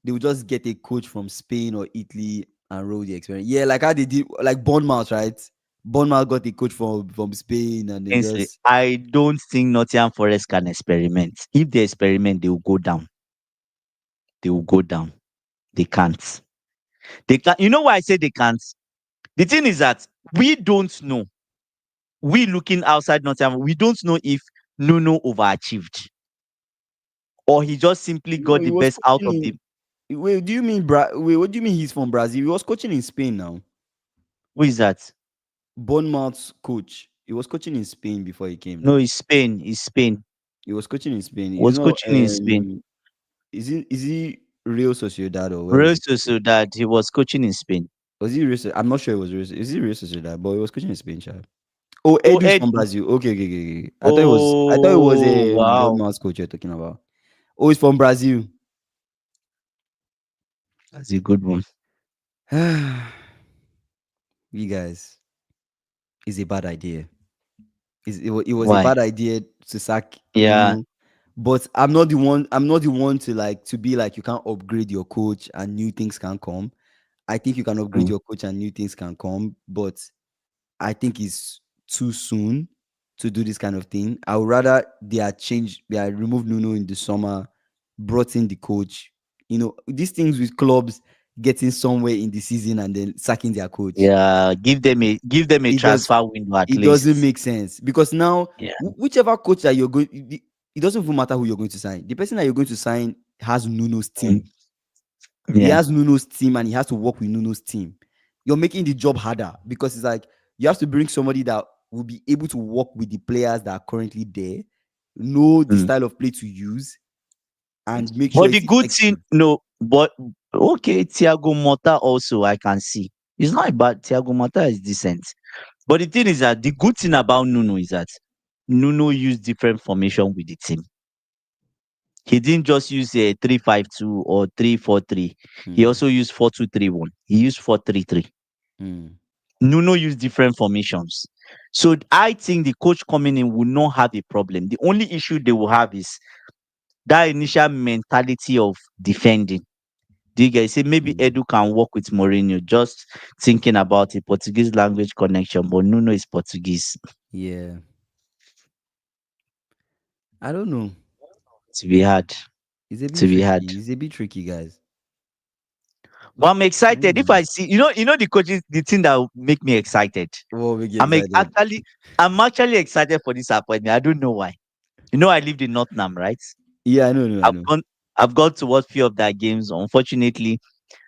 they would just get a coach from Spain or Italy and roll the experience. Yeah, like how they did like Bournemouth, right? Bournemouth got a coach from Spain and then Honestly, just I don't think Nottingham Forest can experiment. If they experiment, they will go down. They will go down. They can't. They can't. You know why I say they can't? The thing is that we don't know. We looking outside Nottingham, we don't know if Nuno overachieved or he just simply no, got he the was best out of coaching the. in wait, do you mean wait, what do you mean he's from Brazil? He was coaching in Spain now. Who is that? Bournemouth's coach. He was coaching in Spain before he came No, now. it's Spain. It's Spain. He was coaching in Spain. He's Was not coaching in Spain. is he Real Sociedad or where was Real he coaching? Sociedad. He was coaching in Spain. Was he Real I'm not sure it was Real Is he Real Sociedad, but he was coaching in Spain, child. Oh, Oh, Edu's from Edu. Brazil. Okay, okay, okay, okay. I thought it was Oh, a wow. Bournemouth coach you're talking about. Oh, he's from Brazil. That's a good one. You guys, it's a bad idea. It was a Why? bad idea to sack Yeah. Nuno. But I'm not the one to be like you can't upgrade your coach and new things can come. I think you can upgrade Mm. your coach and new things can come, but I think it's too soon to do this kind of thing. I would rather they are removed Nuno in the summer, brought in the coach. These things with clubs getting somewhere in the season and then sacking their coach. Yeah. Give them a It does transfer window at it doesn't least. make sense because now Yeah. whichever coach that you're going, it doesn't even matter who you're going to sign. The person that you're going to sign has Nuno's Mm. team. He Yeah. has Nuno's team and he has to work with Nuno's team. You're making the job harder because it's like you have to bring somebody that will be able to work with the players that are currently there, know the Mm. style of play to use, and make sure But the it's good thing, effective. no, but okay, Thiago Motta also I can see. It's not bad. Thiago Motta is decent. But the thing is that the good thing about Nuno is that Nuno used different formation with the team. He didn't just use a 3-5-2 or 3-4-3. He Hmm, also used 4-2-3-1. He used 4-3-3. hmm, Nuno used different formations. So I think the coach coming in will not have a problem. The only issue they will have is that initial mentality of defending. Do you guys say maybe hmm. Edu can work with Mourinho? Just thinking about a Portuguese language connection, but Nuno is Portuguese. Yeah, I don't know. To be hard. It's a bit To be hard. tricky. It's a bit tricky, guys. But I'm I don't excited. If know. I see, the coaches, the thing that will make me excited. What we get I'm ex- excited? actually, I'm actually excited for this appointment. I don't know why. I lived in Nottingham, right? Yeah, I know, no, I I've know. gone, I've gone to watch few of their games. Unfortunately,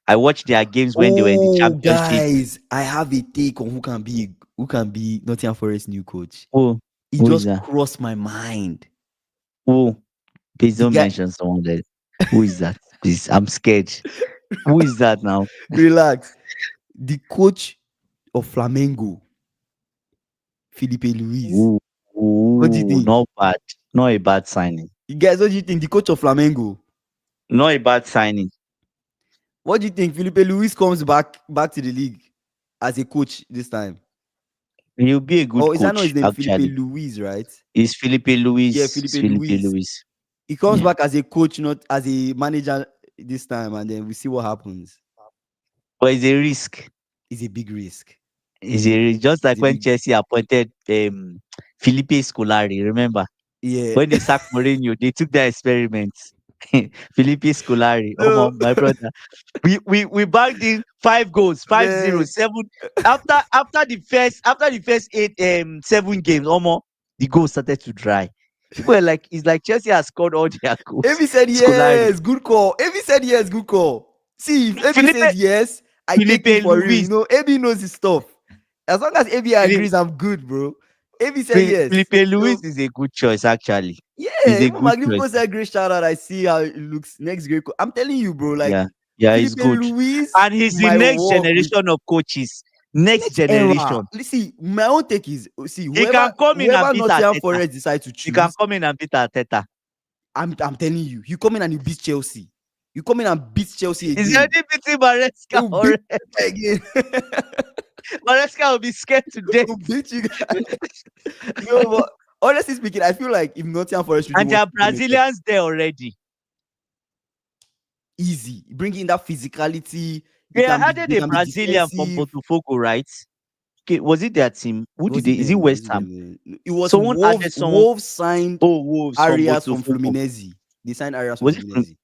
I watched their games when they were in the Oh, championship. guys, I have a take on who can be Nottingham Forest new coach. Who, It who is just that? crossed my mind. Who? Please The don't guy, mention someone there. Who is that? Please, I'm scared. Who is that now? relax. The coach of Flamengo, Felipe Luis. Ooh, What do you ooh, think? not bad. Not a bad signing. You guys, what do you think? The coach of Flamengo. Not a bad signing. What do you think? Felipe Luis comes back to the league as a coach this time. He'll be a good Or is that not his coach, name? Felipe actually. Luis, right? It's Felipe Yeah, Luis. Felipe It's Felipe Luis. Luis. He comes Yeah. back as a coach, not as a manager this time, and then we see what happens. But it's a risk. It's a big risk. It's a risk. Just It's like a when big Chelsea appointed Felipe Scolari, remember? yeah. When they sacked Mourinho, they took their experiments. Felipe Scolari, No, my brother. We bagged in 5 goals, 5-0, man. 7. After the first 7 games, the goals started to dry. People were like, it's like Chelsea has scored all their goals. Evi said Scolari. yes, good call. Evi said yes, good call. See, if Evi Felipe says yes, I take him Felipe for real. Luis. Evi knows his stuff. As long as Evi Felipe, agrees, I'm good, bro. Evi said yes. Felipe Luis So is a good choice, actually. yeah, He's a even good choice. Magnifico said great shout out. I see how it looks. Next great. I'm telling you, bro. Like Yeah. Yeah, he's Felipe good. Luis And he's the might next work with generation of coaches. Next next era. generation. See, my own take is see He whoever can come in and whoever beat Nottingham Arteta. Forest decide to He can choose, come in and beat Arteta. I'm telling you, you come in and you beat Chelsea. You come in and beat Chelsea Is again. already beating He Maresca will beat already. you again. Maresca will be scared to He death. will beat you guys. No, but honestly speaking, I feel like if Nottingham Forest really And there want are to become a top, Brazilians there already. easy, bring in that physicality. They added They a can be Brazilian from defensive. Botafogo, right? Okay, was it their team? Who did Was they? it Is it them? Was West it Ham? them? It was Someone Wolves. added someone. Wolves signed Oh, Wolves from Arias from Botafogo. Fluminense. They signed Arias from Was it from? Fluminense.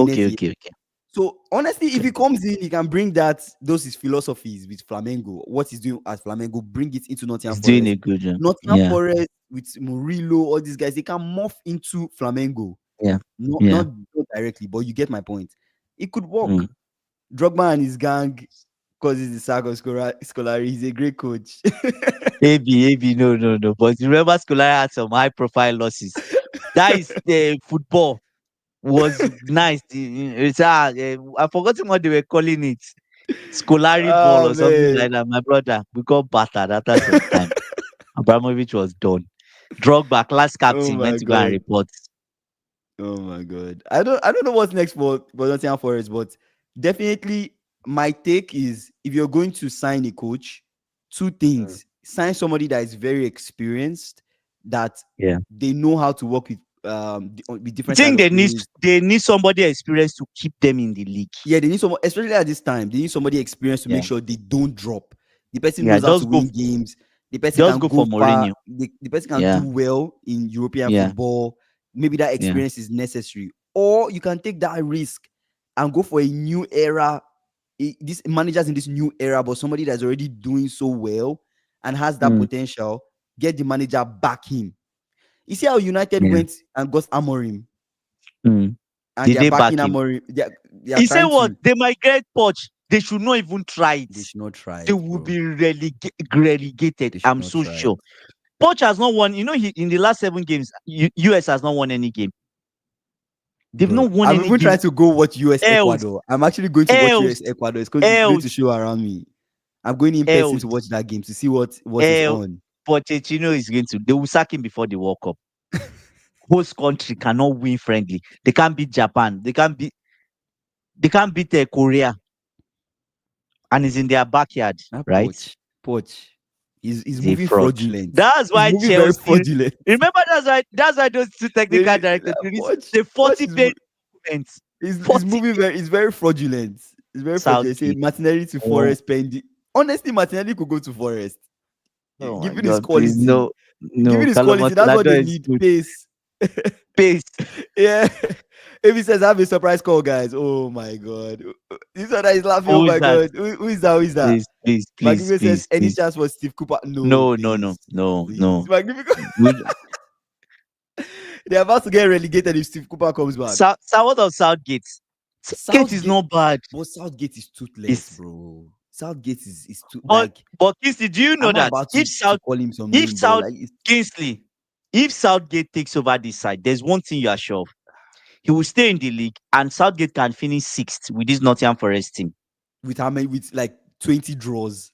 Okay, Fluminense. okay, okay. So honestly, if Okay. he comes in, he can bring those his philosophies with Flamengo, what he's doing at Flamengo, bring it into Nottingham He's doing Forest. a good job. Nottingham Yeah, Forest with Murillo, all these guys, they can morph into Flamengo. yeah, Not yeah. not, not directly, but you get my point. It could work. Mm. Drogba and his gang, because he's the saga Scolari, he's a great coach. AB, no, no, no. But remember, Scolari had some high-profile losses. That is the football was nice. I've forgotten what they were calling it. Scolari ball Oh or something man. like that. My brother, we got battered after some time. Abramovich was done. Drogba, class Oh captain, went my to go and god. report. Oh my god. I don't know what's next for Nottingham Forest, but definitely my take is if you're going to sign a coach, two Mm. things. Sign somebody that is very experienced, that Yeah. they know how to work with I different styles think of players. they need somebody experienced to keep them in the league. Yeah, they need someone, especially at this time. They need somebody experienced to make Yeah. sure they don't drop. The person Yeah. knows how to win games. The person Just can go go for far. Mourinho. The person can do Yeah. well in European Yeah. football. Maybe that Yeah. experience is necessary. Or you can take that risk and go for a new era. This managers in this new era, but somebody that's already doing so well and has that Mm. potential. Get the manager back him. You see how United Yeah. went and got Amorim, Mm. and Did they're they back backing him? Amorim. They are He said trying what? to. They might get Poch. They should not even try it. They should not try They it, will bro. be relegated. They should I'm not so try sure. it. Poch has not won. You know, in the last 7 games, US has not won any game. They've Bro, not won I'm any even game. trying to go watch US Else, Ecuador. I'm actually going to watch US else, Ecuador. It's going to else, show around me. I'm going in person else, to watch that game to see what is else. on. Pochettino is going to. They will sack him before the World Cup. Host country cannot win friendly. They can't beat Japan. They can't beat. They can't beat Korea, and it's in their backyard, That right? Poch. He's The moving fraud. fraudulent. That's He's why moving very Chelsea. fraudulent. Remember, that's why those two technical directors released the Poch 40 page documents. is 40 moving very. It's very fraudulent. It's very fraudulent. Say Southgate. Martinelli to Oh, Forest pending. Honestly, Martinelli could go to Forest. oh my Given his God! Please quality, no, no. that's what they Calamotilado is need. good. Pace. Pace. Yeah. If he says I have a surprise call, guys. Oh my god. This one that is laughing. Oh Who is my that? god. Who is that? Who is that? Please, please, please, Magnifico says please, any please. chance for Steve Cooper? No, No, no, no, please. no, Please. no. Magnifico. We, They're about to get relegated if Steve Cooper comes back. What of Southgate? Southgate is Southgate, not bad. but Southgate is toothless, It's bro. Southgate is too but like but Kingsley, do you know I'm not that about if to call him some if name, but South like it's Kingsley, if Southgate takes over this side, there's one thing you are sure of. He will stay in the league, and Southgate can finish sixth with this Nottingham Forest team. with how many with like 20 draws.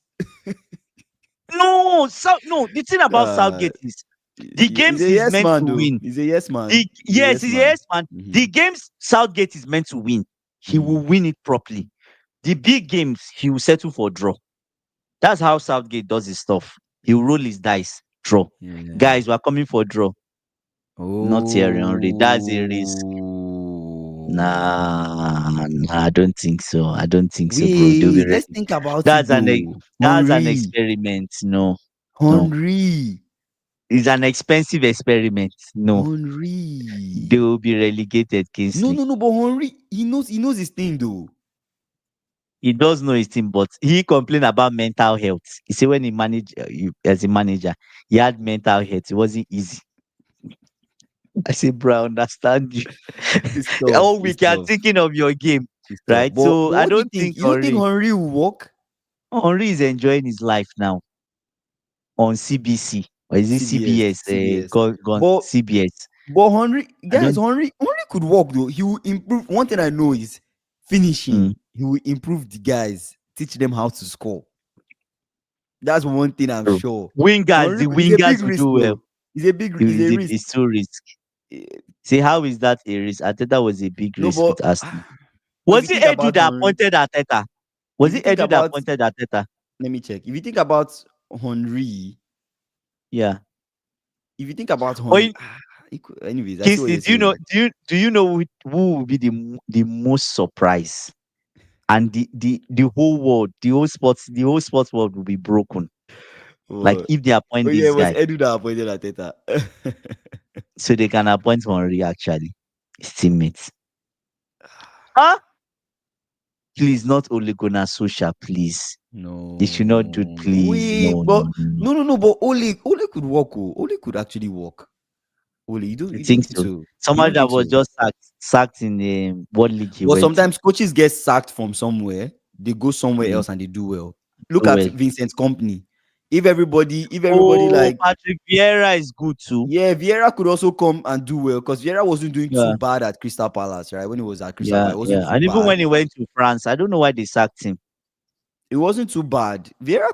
No. The thing about Uh Southgate is the he's games a he's yes meant man to though. win. He's a yes man. He's a Yes, yes he's a man. yes man. Mhm. The games Southgate is meant to win, he will win it properly. The big games, he will settle for draw. That's how Southgate does his stuff. He will roll his dice, draw. Yeah. Guys, we're coming for draw. Not Thierry Henry. That's a risk. Oh. Nah, I don't think so. I don't think so, bro. They'll be Wait, let's ready. think about it That's an ex- though. that's an Henry. experiment. No, no. Henry. It's an expensive experiment. No, they Henry. will be relegated, No, Kingsley. no, no, but Henry, he knows his thing though. He does know his team, but he complained about mental health. He said when he managed as a manager, he had mental health. It wasn't easy. I say, bro, I understand you. It's tough. All It's week you're tough. thinking of your game, It's tough. right? But So I what do you don't think? think You don't think Henry will walk? Henry is enjoying his life now on CBC or is it CBS, CBS? CBS. Gone But CBS. Henry, I guys, don't. Henry could walk though. He will improve. One thing I know is Mm. finishing. He will improve the guys, teach them how to score. That's one thing I'm True. sure. Wingers, Henry the is a big wingers will risk do well. though. It's a big. It's a risk. It's too risky. Eh, See, how is that a risk? Arteta was a big no, risk but with Arsenal. if Was you it think Edu about that Henry, appointed Arteta? Was if you it think Edu that about, appointed Arteta? let me check. If you think about Henry, Yeah. if you think about Or Henry, anyways, I see what Kingsley, you're saying. do you know who will be the most surprised? And the whole world, the whole sports world will be broken. Like Oh, if they oh appoint yeah, this it was guy, Edu that appointed Ateta. so they can appoint Henry actually, his teammates. Huh? Please, not Ole Gunnar Solskjaer, please. They should not do No, please. wait, No, but no, no, no. no, but Ole could walk. Oh. Ole could actually walk. Ole, I you don't think think so. so? You Somebody don't that think was so? just sacked in the what league he But went to. sometimes coaches get sacked from somewhere, they go somewhere Mm, else and they do well. Look so at well. Vincent's company. If everybody Oh, like, Patrick Vieira is good too. yeah, Vieira could also come and do well because Vieira wasn't doing too Yeah, bad at Crystal Palace, right? When he was at Crystal yeah, Palace, it wasn't yeah. too And even bad. when he went to France, I don't know why they sacked him. It wasn't too bad. Vieira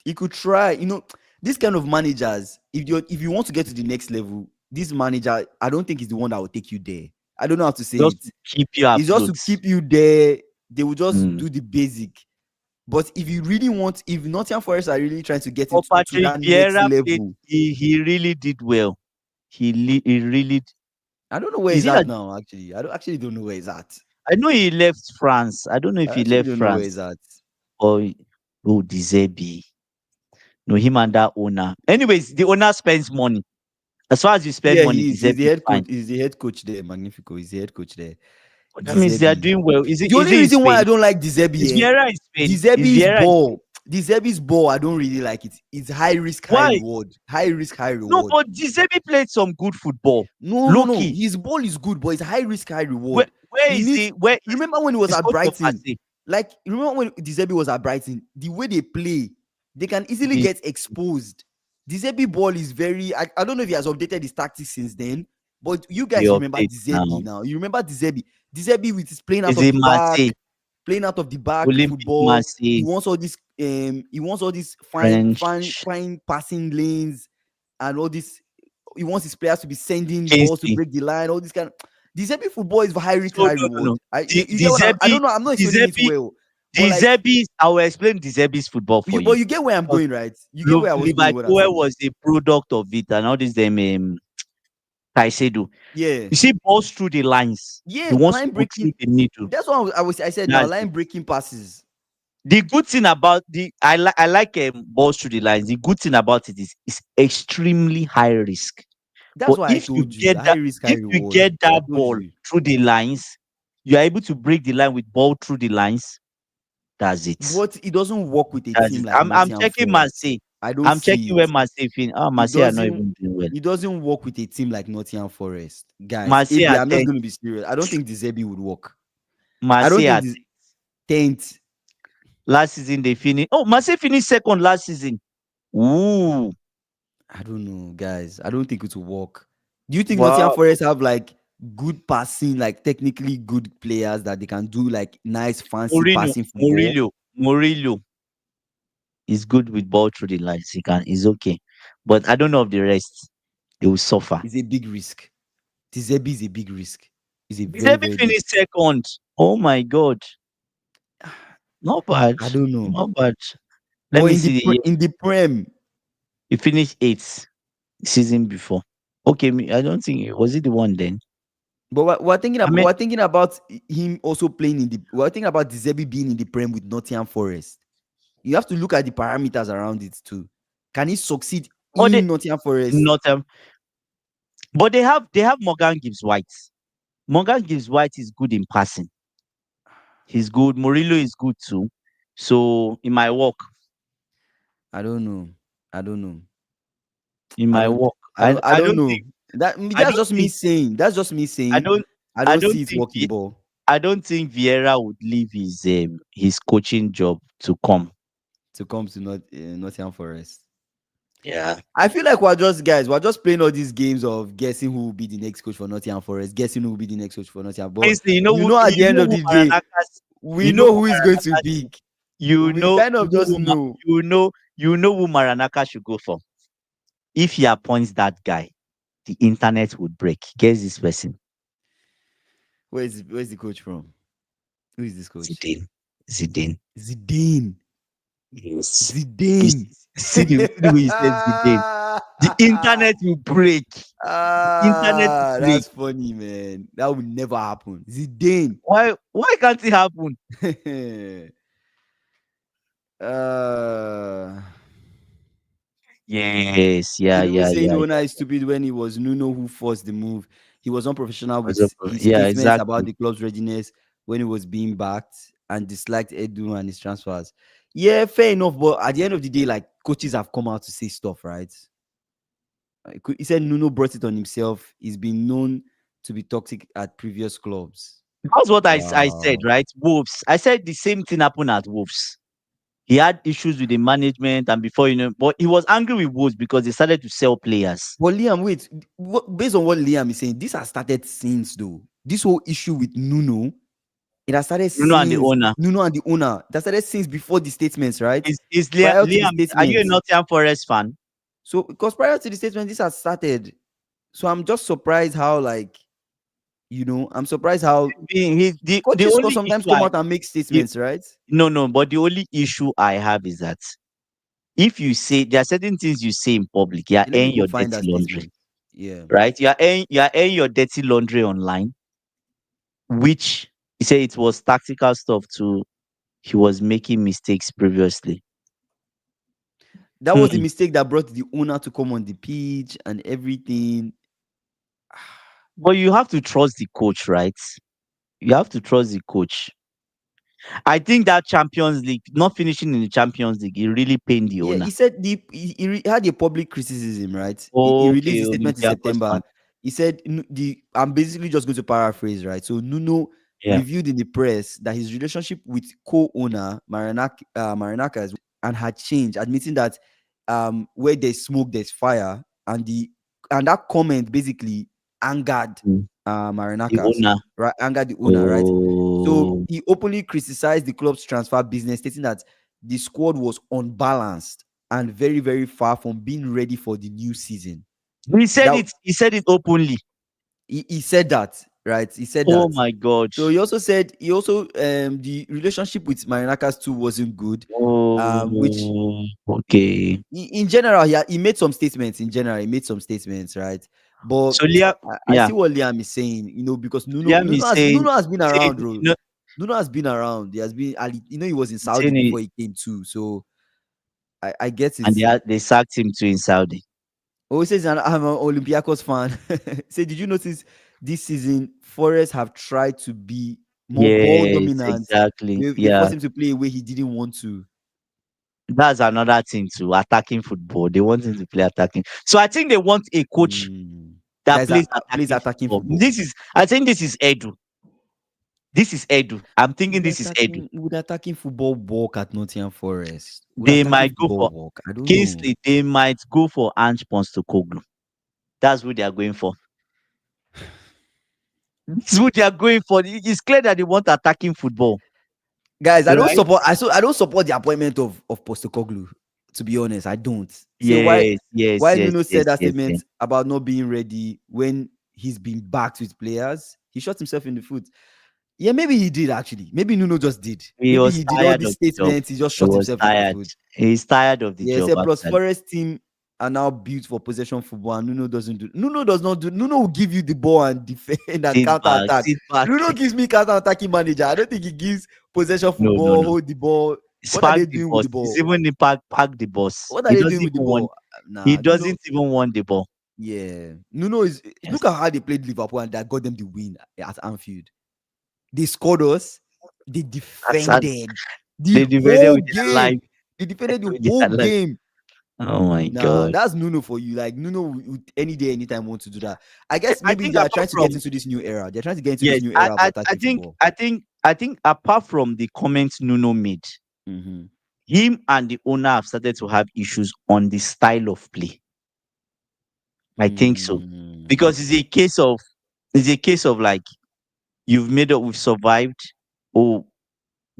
he could try. This kind of managers, if you want to get to the next level, this manager, I don't think is the one that will take you there. I don't know how to say Just it. to keep you It's just afloat. to keep you there. They will just Mm. do the basic. But if Nottingham Forest are really trying to get But into to Patrick that next Vieira played. level, He really did well. He really. I don't know where Is he's it that? at now. Actually, I don't know where he's at. I know he left France. I don't know if I he actually left don't know where he's France at. or oh, Deserbi. No, him and that owner. Anyways, the owner spends money. As far as you spend Yeah, money, he's the Deserbi is head coach. fine. He's the head coach there. Magnifico. He's the head coach there. But that means they are Deserbi. doing well. Is it The is only it in reason why I Spain? don't like Deserbi, Is Vieira in Spain? Is Vieira in Spain? Deserbi's ball, I don't really like it. It's high risk, high Why? reward. High risk, high No, reward. but Deserbi played some good football. No, no, Low no. key. His ball is good, but it's high risk, high Where reward. where He is needs. he? Where is Remember when he was he's at coach of Brighton? Marseille? Like, remember when Deserbi was at Brighton? The way they play, they can easily The get exposed. Deserbi ball is very. I don't know if he has updated his tactics since then, but you the guys remember update now. Deserbi now. You remember Deserbi. Deserbi with his playing out Is of it the back, Marseille? Olympic football. He Marseille, wants all this fine fine French, fine passing lanes and all this. He wants his players to be sending balls to Kingston. break the line, all this kind of. The Zerbi football is high risk, So high no. reward. The You get what I Deserbi don't know. I'm not explaining it Deserbi well, but like I will explain Deserbi's football for but you. you get where I'm Because going, right? You get where I was going. Levi What I'm Powell saying. was a product of it, and all this them Caicedo. Yeah, You see balls through the lines. yeah. He wants to Line go through breaking. the middle. That's what I said now. That's Line it. breaking passes. The good thing about I like balls through the lines. The good thing about it is it's extremely high risk. That's But why I told you. High risk, high if you reward. get I that told ball you. through the lines, you are able to break the line with ball through the lines. That's it. But it doesn't work with a That's team it. like I'm Nottingham checking Forest. Marseille. I don't I'm see checking it. where Marseille fin. Oh, It Marseille are not doesn't even doing well. it doesn't work with a team like Nottingham Forest. Guys, Marseille are I'm just 10th. going to be serious. I don't think the Zebi would work. I don't Marseille think are the 10th. last season they finished. Oh, Marseille finished second last season. Ooh. I don't know, guys. I don't think it will work. Do you think Nottingham Wow. Forest have like good passing, like technically good players that they can do like nice, fancy Mourinho. passing football? Murillo is good with ball through the lines. He's okay. But I don't know of the rest. They will suffer. It's a big risk. The Zebi is a big risk. It's a very, Deserbi very big. finished second. Oh my god. Not bad. I don't know. Not bad. Let But me see the year. in the Prem, He finished eighth season before. Okay, I don't think was it the one then. but I mean, we're thinking about him also playing we're thinking about the Zebi being in the Prem with Nottingham Forest. You have to look at the parameters around it too. Can he succeed but they in Nottingham Forest? not but they have Morgan Gibbs White. Morgan Gibbs White is good in passing. He's good. Murillo is good too. So in my work, I don't know. I don't know. in I my don't. work, I don't know. I That's don't just me think saying. That's just me I saying. don't I I don't don't see it think working, ball. I don't think Vieira would leave his coaching job to come. To come to Nottingham Forest. Yeah. I feel like we're just playing all these games of guessing who will be the next coach for Nottingham Forest, guessing who will be the next coach for Nottingham. But Honestly, at the end of the day, we you know know who who is going to Maranaka pick. you We know kind of just know. you know who Maranaka should go for. If he appoints that guy, the internet would break. Guess this person. Where's the coach from? Who is this coach? Zidane. Zidane. Zidane. Yes. Zidane. See the way you said Zidane. The internet will break. The internet will break. That's funny, man. That would never happen. Zidane. Why can't it happen? uh, Yes, yeah, Tinubu yeah, saying yeah, Ona yeah. is stupid when it was Nuno who forced the move. He was unprofessional with his Yeah, statements about exactly. the club's readiness when it was being backed and disliked Edu and his transfers. Yeah, fair enough. But at the end of the day, like coaches have come out to say stuff, right? He said Nuno brought it on himself. He's been known to be toxic at previous clubs. That's what I said, Wow. right? Wolves. I said the same thing happened at Wolves. He had issues with the management, and before but he was angry with Wolves because they started to sell players. But Liam, wait. Based on what Liam is saying, this has started since though. This whole issue with Nuno, it has started And the since owner. Nuno and the owner. That started since before the statements, right? Is Prior to the Liam, are you a statements. Nottingham Forest fan? So because prior to the statement, this has started. So I'm just surprised how, like, I'm surprised how The coaches only sometimes issue come out and make the, statements, right? no, but the only issue I have is that if you say there are certain things you say in public, you are Okay, let me airing go your find dirty that laundry, statement. Yeah. right? You are airing your dirty laundry online, which he said it was tactical stuff too. He was making mistakes previously. That was the Hmm. mistake that brought the owner to come on the pitch and everything. But you have to trust the coach, right? You have to trust the coach. I think that Champions League, not finishing in the Champions League, it really pained the Yeah, owner. he said he had a public criticism, right? He released Okay, the statement in Olympiacos September. fan. He said I'm basically just going to paraphrase, right? So Nuno Yeah. revealed in the press that his relationship with co-owner Marinakis and had changed, admitting that where there's smoke, there's fire, and that comment basically angered Mm. The Marinakas, owner. right? Angered the owner, right? So Oh. he openly criticized the club's transfer business, stating that the squad was unbalanced and very, very far from being ready for the new season. He said That it. He said it openly. he said that, right? He said Oh that. my God. So he also the relationship with Marinakas too wasn't good. Which Oh, okay. in general, he made some statements. In general, he made some statements, right? But So Liam, I yeah, see what Liam is saying, because Nuno Liam Nuno is has saying, Nuno has been saying, around, bro. Nuno has been around. He has been, he was in Saudi saying it, before he came too. So I get it. and they sacked him too in Saudi. Oh, he says I'm an Olympiacos fan. Say, did you notice this season Forest have tried to be more ball Yes, dominant? exactly. They Yeah, forced him to play a way he didn't want to. that's another thing too. Attacking football, they want him to play attacking. So I think they want a coach Mm. that Guys, plays plays attacking attacking football. football. I think this is Edu. This is Edu. I'm thinking this is Edu. Would attacking football work at Nottingham Forest? Would They attacking might go football for work? I don't know. Kingsley. They might go for Ange Postecoglou. That's who they are going for. This is who they are going for. It's clear that they want attacking football, Guys, I don't right? support. I don't support the appointment of Postecoglou. To be honest, I don't. Say Yes, yes, why yes, Nuno yes, said that yes, yes. statement about not being ready when he's been backed with players. He shot himself in the foot. Yeah, maybe he did actually. Maybe Nuno just did. He Maybe was he did all tired these of the job. statements. He just He shot was himself in the tired. foot. He's tired of the Yeah, job say plus actually. Forest team are now built for possession football, and Nuno doesn't do. Nuno does not do. Nuno will give you the ball and defend and Sit counter back, attack. sit back. Nuno gives me counter attacking manager. I don't think he gives possession No, no, football, no. hold the ball. What are Spark they the doing with boss. the It's ball? even the pack the boss. What are they doing with the Want ball? he Nah, Nuno. doesn't even want the ball. Yeah, Nuno is. Yes. Look at how they played Liverpool and that got them the win at Anfield. They scored us. They That's sad. defended the They defended whole with their life. game. They defended the With whole their life. game. Oh my Nah, god. that's Nuno for you. Like Nuno would any day, anytime want to do that. I guess I maybe think they are apart trying to get from into this new era. They're trying to get into this yes, new era of attacking football. I think apart from the comments Nuno made, Mm-hmm. him and the owner have started to have issues on the style of play. I think so. Mm. Because it's a case of like we've survived. Oh,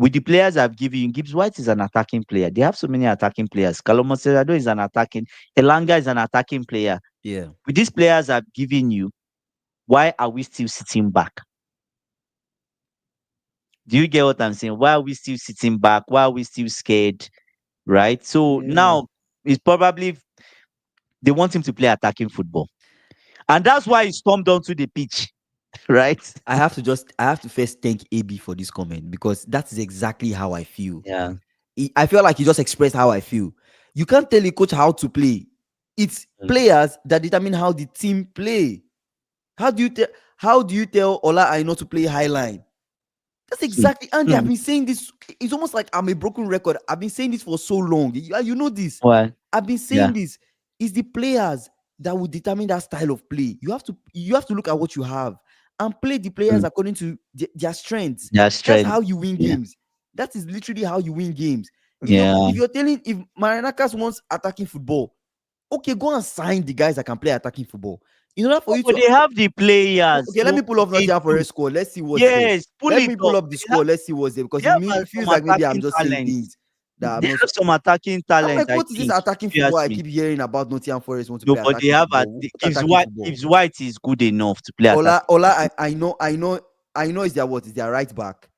with the players I've given you, Gibbs White is an attacking player. They have so many attacking players. Calomo is an attacking. Elanga is an attacking player. Yeah. With these players I've given you, why are we still sitting back? Do you get what I'm saying? Why are we still sitting back? Why are we still scared? Right? So Yeah. now it's probably they want him to play attacking football. And that's why he stormed onto the pitch. Right? I have to first thank AB for this comment because that is exactly how I feel. Yeah. I feel like he just expressed how I feel. You can't tell a coach how to play. It's Mm. players that determine how the team play. How do you tell Ola Aina to play high line? That's Mm. exactly, Andy. I've Mm. been saying this. It's almost like I'm a broken record. I've been saying this for so long. You know this. Well, I've been yeah. saying this. It's the players that will determine that style of play. You have to look at what you have and play the players Mm. according to their strengths. Their That's strength. how you win Yeah. games. That is literally how you win games. Yeah. If Marinakas wants attacking football, okay, go and sign the guys that can play attacking football. In order for No, you but to they have the players. okay, let No, me pull up they Nottingham do. Forest score. Let's see what's there. Yes, pull Let it me pull up. up the score. Let's see what's there because They have it feels some like maybe I'm attacking just saying talent. things that I'm They not. have some attacking I'm talent, like, I what is this think. attacking If you football ask I me. keep hearing about Nottingham Forest want to No, play but they attacking have football? What Gibbs attacking White. football? Gibbs White is good enough to play attacking Ola, football. I know is their what? Is their right back.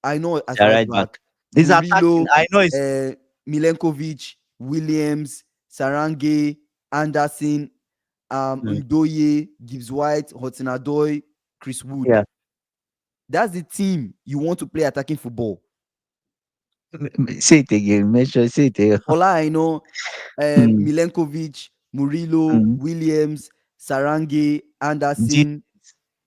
I know as They're right right back. back. He's attacking. Murillo, I know it's Milenkovic, Williams, Sarange, Anderson, mm, Ndoye, Gibbs White, Hudson Odoi, Chris Wood. yeah. That's the team you want to play attacking football. Say it again. Make sure say it again. Ola Aino, Mm, Milenkovic, Murillo, mm, Williams, Sarange, G- Anderson,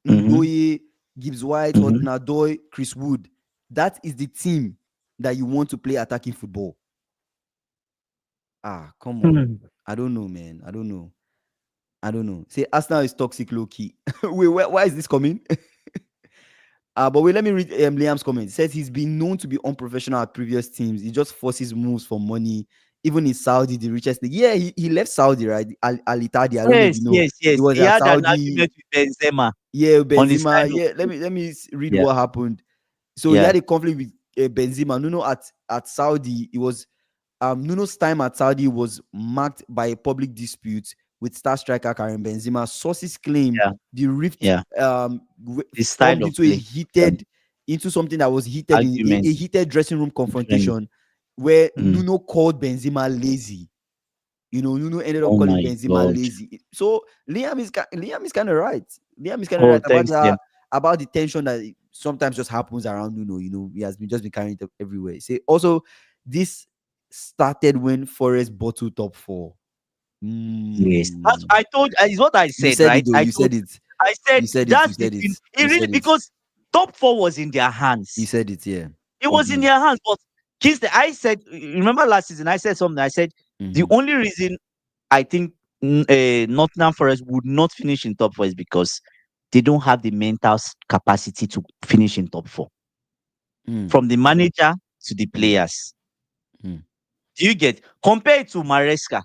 mhm, Ndoye, Gibbs White, mhm. Hudson-Odoi, Chris Wood. That is the team that you want to play attacking football. Ah, come on. Mm. I don't know, man. I don't know. I don't know. Say Arsenal is toxic low key. Wait, why is this coming? But wait, let me read Liam's comment. He says he's been known to be unprofessional at previous teams. He just forces moves for money. Even in Saudi, the richest league. Yeah, he left Saudi, right? Al Ittihad. I don't know if Yes, you know. yes, He yes. was He at had an Saudi. argument with Benzema Yeah, on his Benzema. kind of Yeah, food. let me read Yeah, what happened. So he yeah, had a conflict with Benzema. Nuno at Saudi, it was Nuno's time at Saudi was marked by a public dispute with star striker Karim Benzema. Sources claim yeah, the rift yeah. His style formed of into play. Yeah. into something that was heated in Argument. a heated dressing room Different. confrontation where Mm. Nuno called Benzema lazy. Nuno ended up Oh calling my Benzema God. lazy. So Liam is kind of right. Liam is kind of Oh, right thanks, Liam. about the tension that sometimes just happens around Nuno. He has been just been carrying it everywhere. Say also this started when Forest bottled top four. Yes, that's Mm. I told. Is what I You said, said it right? though. I You told. said it. I said You said it. You that's the said it. thing. It You really said it. because top four was in their You hands. said it. Yeah. It was in Mm-hmm. their hands. But Kingston, I said. Remember last season? I said something. I said the Mm-hmm. only reason I think Nottingham Forest would not finish in top four is because they don't have the mental capacity to finish in top four. Mm, From the manager to the mm, players. mm, Do you get compared to Maresca?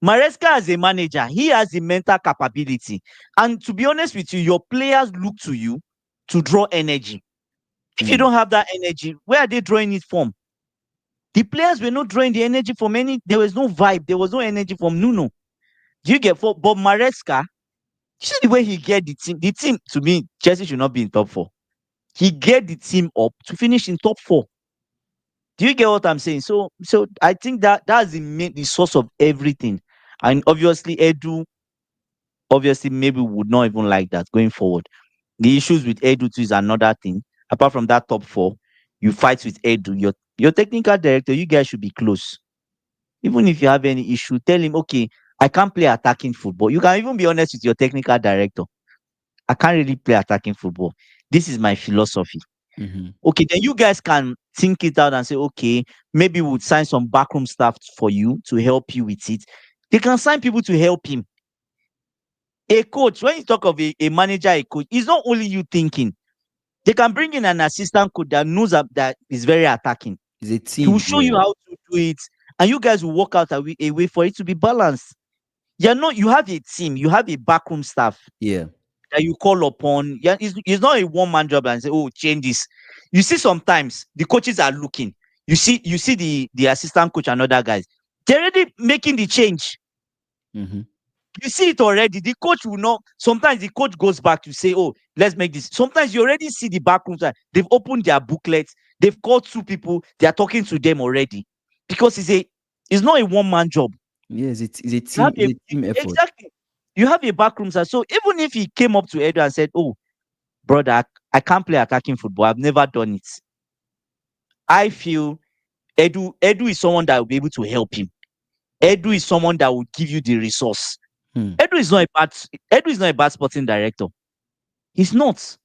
Maresca as a manager, he has the mental capability. And to be honest with you, your players look to you to draw energy. If you mm. don't have that energy, where are they drawing it from? The players were not drawing the energy from any. There was no vibe. There was no energy from Nuno. Do you get for Bob Maresca? You see the way he get the team. The team to me, Chelsea should not be in top four. He get the team up to finish in top four. Do you get what I'm saying? So I think that's the source of everything. And obviously, Edu, obviously, maybe would not even like that going forward. The issues with Edu too is another thing. Apart from that top four, you fight with Edu. Your technical director, you guys should be close. Even if you have any issue, tell him, okay, I can't play attacking football. You can even be honest with your technical director. I can't really play attacking football. This is my philosophy. Mm-hmm. Okay, then you guys can think it out and say, okay, maybe we'll sign some backroom staff for you to help you with it. They can sign people to help him. A coach, when you talk of a manager, a coach, it's not only you thinking. They can bring in an assistant coach that knows that is very attacking. It's a He will team. show Yeah. you how to do it, and you guys will work out a way for it to be balanced. You have a team, you have a backroom staff Yeah. that you call upon. Yeah, it's not a one-man job and say, oh, change this. you see sometimes the coaches are looking. You see the assistant coach and other guys. They're already making the change. Mm-hmm. You see it already. The coach will not. Sometimes the coach goes back to say, "Oh, let's make this." Sometimes you already see the backroom side. They've opened their booklets. They've called two people. They are talking to them already because it's not a one man job. Yes, it's a You have team. It's a team effort. exactly. You have a backroom side. So even if he came up to Edo and said, "Oh, brother, I can't play attacking football. I've never done it." I feel Edu is someone that will be able to help him. Edu is someone that will give you the resource. Hmm. Edu is not a bad sporting director. He's not.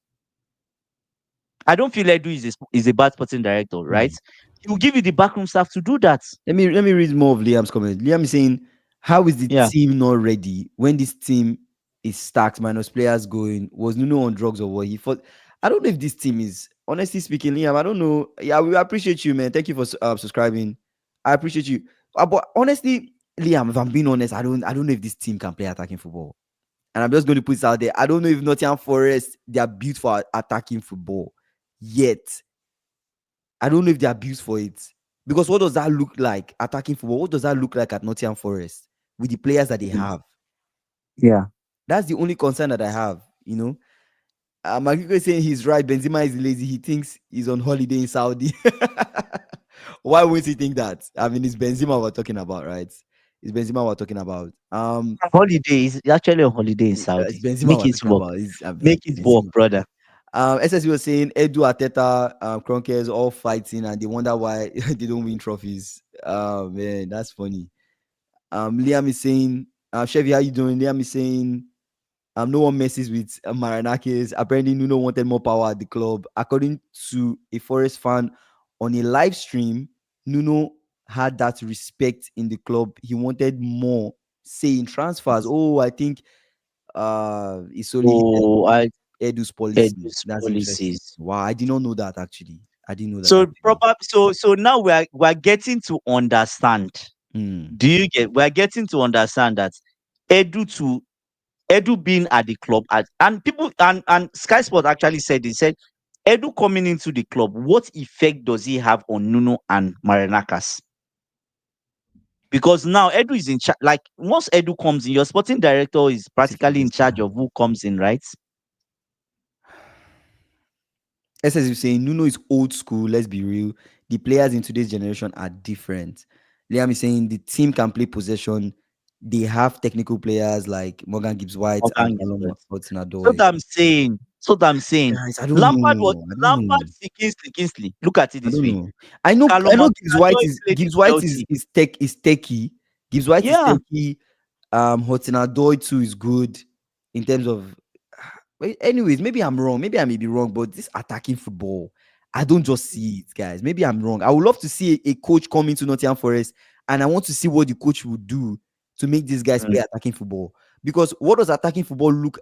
I don't feel Edu is a bad sporting director, right? Hmm. He will give you the backroom staff to do that. Let me read more of Liam's comment. Liam is saying, "How is the Yeah. team not ready when this team is stacked minus players going? Was Nuno on drugs or what? He thought. I don't know if this team is honestly speaking, Liam. I don't know. Yeah, we appreciate you, man. Thank you for subscribing. I appreciate you. But honestly, Liam, if I'm being honest, I don't know if this team can play attacking football. And I'm just going to put this out there. I don't know if Nottingham Forest they are built for attacking football yet. I don't know if they are built for it. Because what does that look like attacking football? What does that look like at Nottingham Forest with the players that they have? Yeah. That's the only concern that I have. Magiko is saying he's right. Benzema is lazy. He thinks he's on holiday in Saudi. Why would he think that? I mean, it's Benzema we're talking about, right? It's Benzema we're talking about. Holiday is actually on holiday in It's Saudi. Benzema Make we're it talking work. about. It's Make it work, Benzema. brother. SSC was saying Edu Ateta, Kroenkes all fighting and they wonder why they don't win trophies. Oh man, that's funny. Liam is saying, Chevy, how you doing? Liam is saying, no one messes with Maranakis. Apparently, Nuno wanted more power at the club. According to a Forest fan on a live stream, Nuno had that respect in the club. He wanted more say in transfers. Oh, I think it's only Oh, I Edu's policy. Edu's That's interesting. policies. Wow, I did not know that actually. I didn't know that So actually. probably so now we're getting to understand. Hmm. Do you get? We're getting to understand that Edu to Edu being at the club and people and Sky Sport actually said they said Edu coming into the club, what effect does he have on Nuno and Marinakas? Because now Edu is in charge. Like once Edu comes in, your sporting director is practically in charge of who comes in, right? As you saying, Nuno is old school. Let's be real. The players in today's generation are different. Liam is saying the team can play possession. They have technical players like Morgan Gibbs White and Morgan is Malcolm good. So Hudson-Odoi. what I'm saying. So what I'm saying. Guys, I don't Lampard was know. I don't Lampard know. see Kingsley. Look at it I this don't way. know. I know Gibbs White Hudson-Odoi is played in Gibbs White Chelsea. is techie. Gibbs White is Yeah. techie. Hudson-Odoi too is good in terms of. Well, anyways, maybe I'm wrong. Maybe I may be wrong, but this attacking football, I don't just see it, guys. Maybe I'm wrong. I would love to see a coach come into Nottingham Forest, and I want to see what the coach would do to make these guys play Mm. attacking football. Because what does attacking football look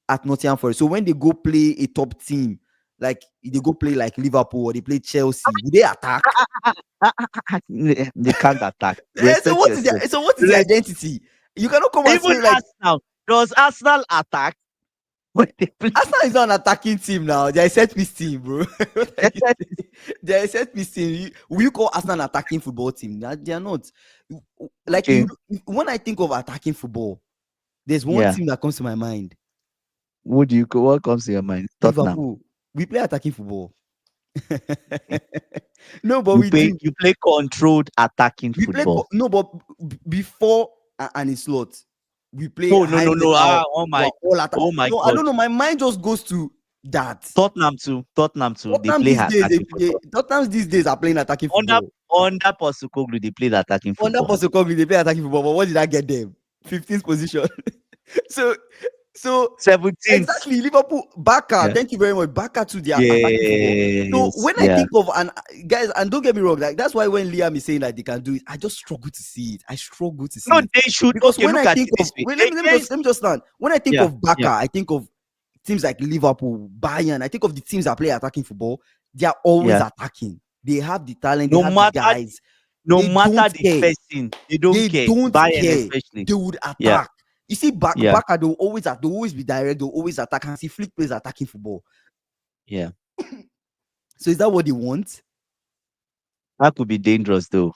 at Nottingham Forest? So when they go play a top team, like they go play like Liverpool or they play Chelsea, will they attack? They can't attack. So Respect what is yourself. their identity? You cannot come and Even say like Arsenal. Does Arsenal attack when they play? Arsenal is not an attacking team now. They're a set piece team, bro. What are you saying? They're a set piece team. Will you call Arsenal an attacking football team? They are not. Like Okay. when I think of attacking football, there's one Yeah. team that comes to my mind. What comes to your mind? Tottenham. Liverpool. We play attacking football. No, but You we play do. you play controlled attacking We play football. no, but before an slot, we play Oh, no, high no, no. level. My All attack. oh my So I God. don't know. My mind just goes to that. Tottenham too. They Tottenham play these days, attacking football. Tottenham these days are playing attacking Under football. under Postecoglou, they played attacking Under football. Postecoglou, they play attacking football. But what did I get them? 15th position. so, so 17th. exactly Liverpool. Baka, Yeah. thank you very much. Baka to their attacking football. So Yes. when I Yeah. think of guys, and don't get me wrong, like that's why when Liam is saying that they can do it, I just struggle to see it. I struggle to No, see it they should. because Okay, when look I at think it of this way. wait, Against let me just stand. When I think yeah, of Baka, yeah, I think of teams like Liverpool, Bayern. I think of the teams that play attacking football. They are always yeah. attacking. They have the talent. They No have the matter guys. no They don't matter the care. person, they don't They care. don't Bayern care. especially. They would Yeah, attack. You see, yeah, Baka, they'll always be direct. They'll always attack. And see, Flick plays attacking football. yeah. So is that what they want? That could be dangerous though.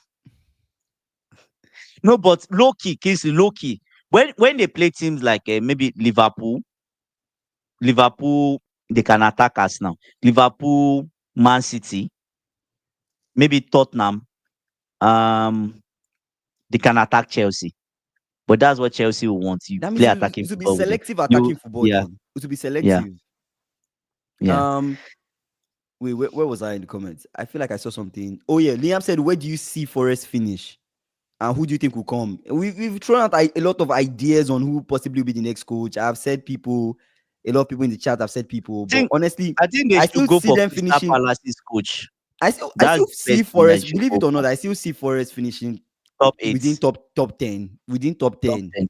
No, but low key, Kingsley, low key. When they play teams like maybe Liverpool, they can attack us now. Liverpool, Man City, maybe Tottenham, um, they can attack Chelsea. But that's what Chelsea will want. You That means play it attacking will be football with them. selective attacking football Yeah, then. It will be yeah, selective. yeah. Um, wait, where was I in the comments? I feel like I saw something. Oh yeah, Liam said, "Where do you see Forest finish? And who do you think will come?" We've thrown out a lot of ideas on who possibly will be the next coach. I've said people, a lot of people in the chat have said people, I but think honestly, I think they I should still go see for them Crystal finishing. Palace's coach. I That's still the see best thing that Forest. should Believe go it or for not, I still see Forest finishing top within eight. top 10. Within top Top 10. 10.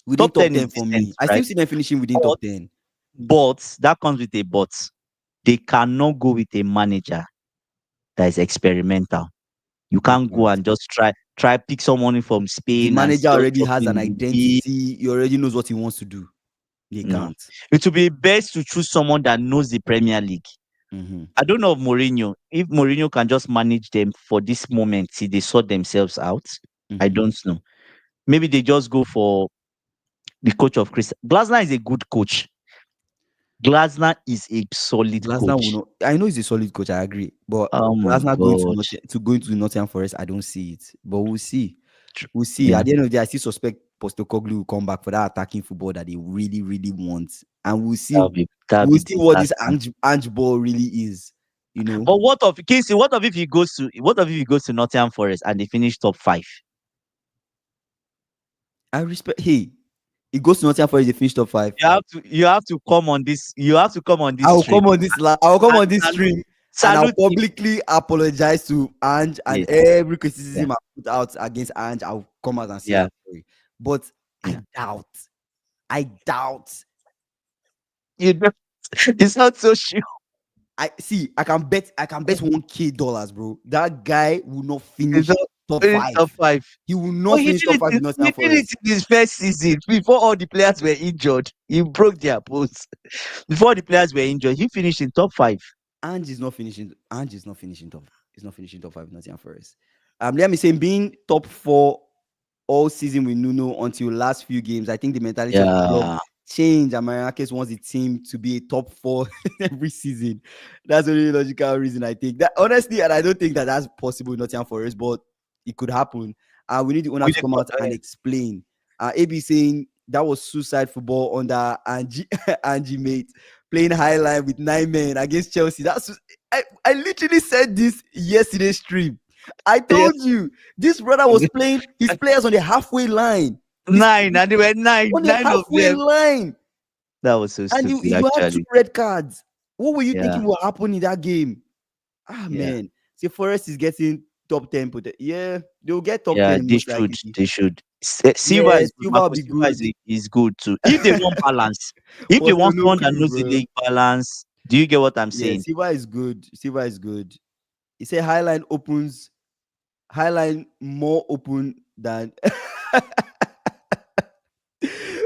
Within Top top 10 is 10 for decent, me. I still right? see them finishing within But top 10. but that comes with a but. They cannot go with a manager that is experimental. You They can't go can't. and just try pick someone from The Spain and manager just already drop has him an in the league. identity. He already knows what he wants to do. They No. can't. It would be best to choose someone that knows the Premier League. Mm-hmm. I don't know of Mourinho. If Mourinho can just manage them for this moment till they sort themselves out, I Mm-hmm. don't know. Maybe they just go for the coach of Chris. Glasner is a good coach. Glasner is a solid Glasner will coach. not. I know he's a solid coach. I agree, but Oh my Glasner going to god. going to Nottingham Forest, I don't see it. But we'll see. We'll see. Yeah, At the end of the day, I still suspect Postecoglou will come back for that attacking football that they really, really want, and we'll see. that'll We'll be see what this disgusting. Ange ball really is. You know, But what of Casey? What of if he goes to Nottingham Forest and they finish top 5? I respect. Hey, he goes to Nottingham Forest. They finish top 5. You have to come on this I will stream come on this. I will come and on this stream, and I'll salute him. publicly apologize to Ange and Yes, every yeah, criticism I put out against Ange. I'll come out and say yeah, I'm sorry. But I yeah. doubt. I doubt. You know, it's not so sure. I see. I can bet. I can bet $1,000, bro. That guy will not It's finish not top it's 5. top 5. He will Oh, not finish top 5 with he Nottingham did it Forest. in his first season before all the players were injured. He broke their bones. Before the players were injured, he finished in top 5. Ange is not finishing. Ange is not finishing top. He's not finishing top 5 with Nottingham Forest. Let me say, being top 4 all season with Nuno until last few games, I think the mentality of the club Yeah. changed. And Mariakis wants the team to be a top 4 every season. That's the really logical reason I think that, honestly, and I don't think that that's possible in Nottingham Forest, but it could happen. We need the owner With to the come out and explain. AB saying that was suicide football under Angie, Angie mate playing high line with 9 men against Chelsea. I literally said this yesterday's stream. I yes, told you this brother was playing his players on the halfway line. nine, and they were On the nine of halfway them. line, That was so and stupid, you had 2 actually. red cards. What were you Yeah, thinking will happen in that game? yeah, Man. See, Forest is getting top 10. Yeah, they'll get top yeah. 10 They most should, likely. they should. Silva Yeah, is good. Silva will Marco be Silva good. is good too. If they want balance, if they But still want no someone that clue, knows the bro. league balance, do you get what I'm Yeah, saying? Silva is good. Silva is good. He said Highline opens, Highline more open than.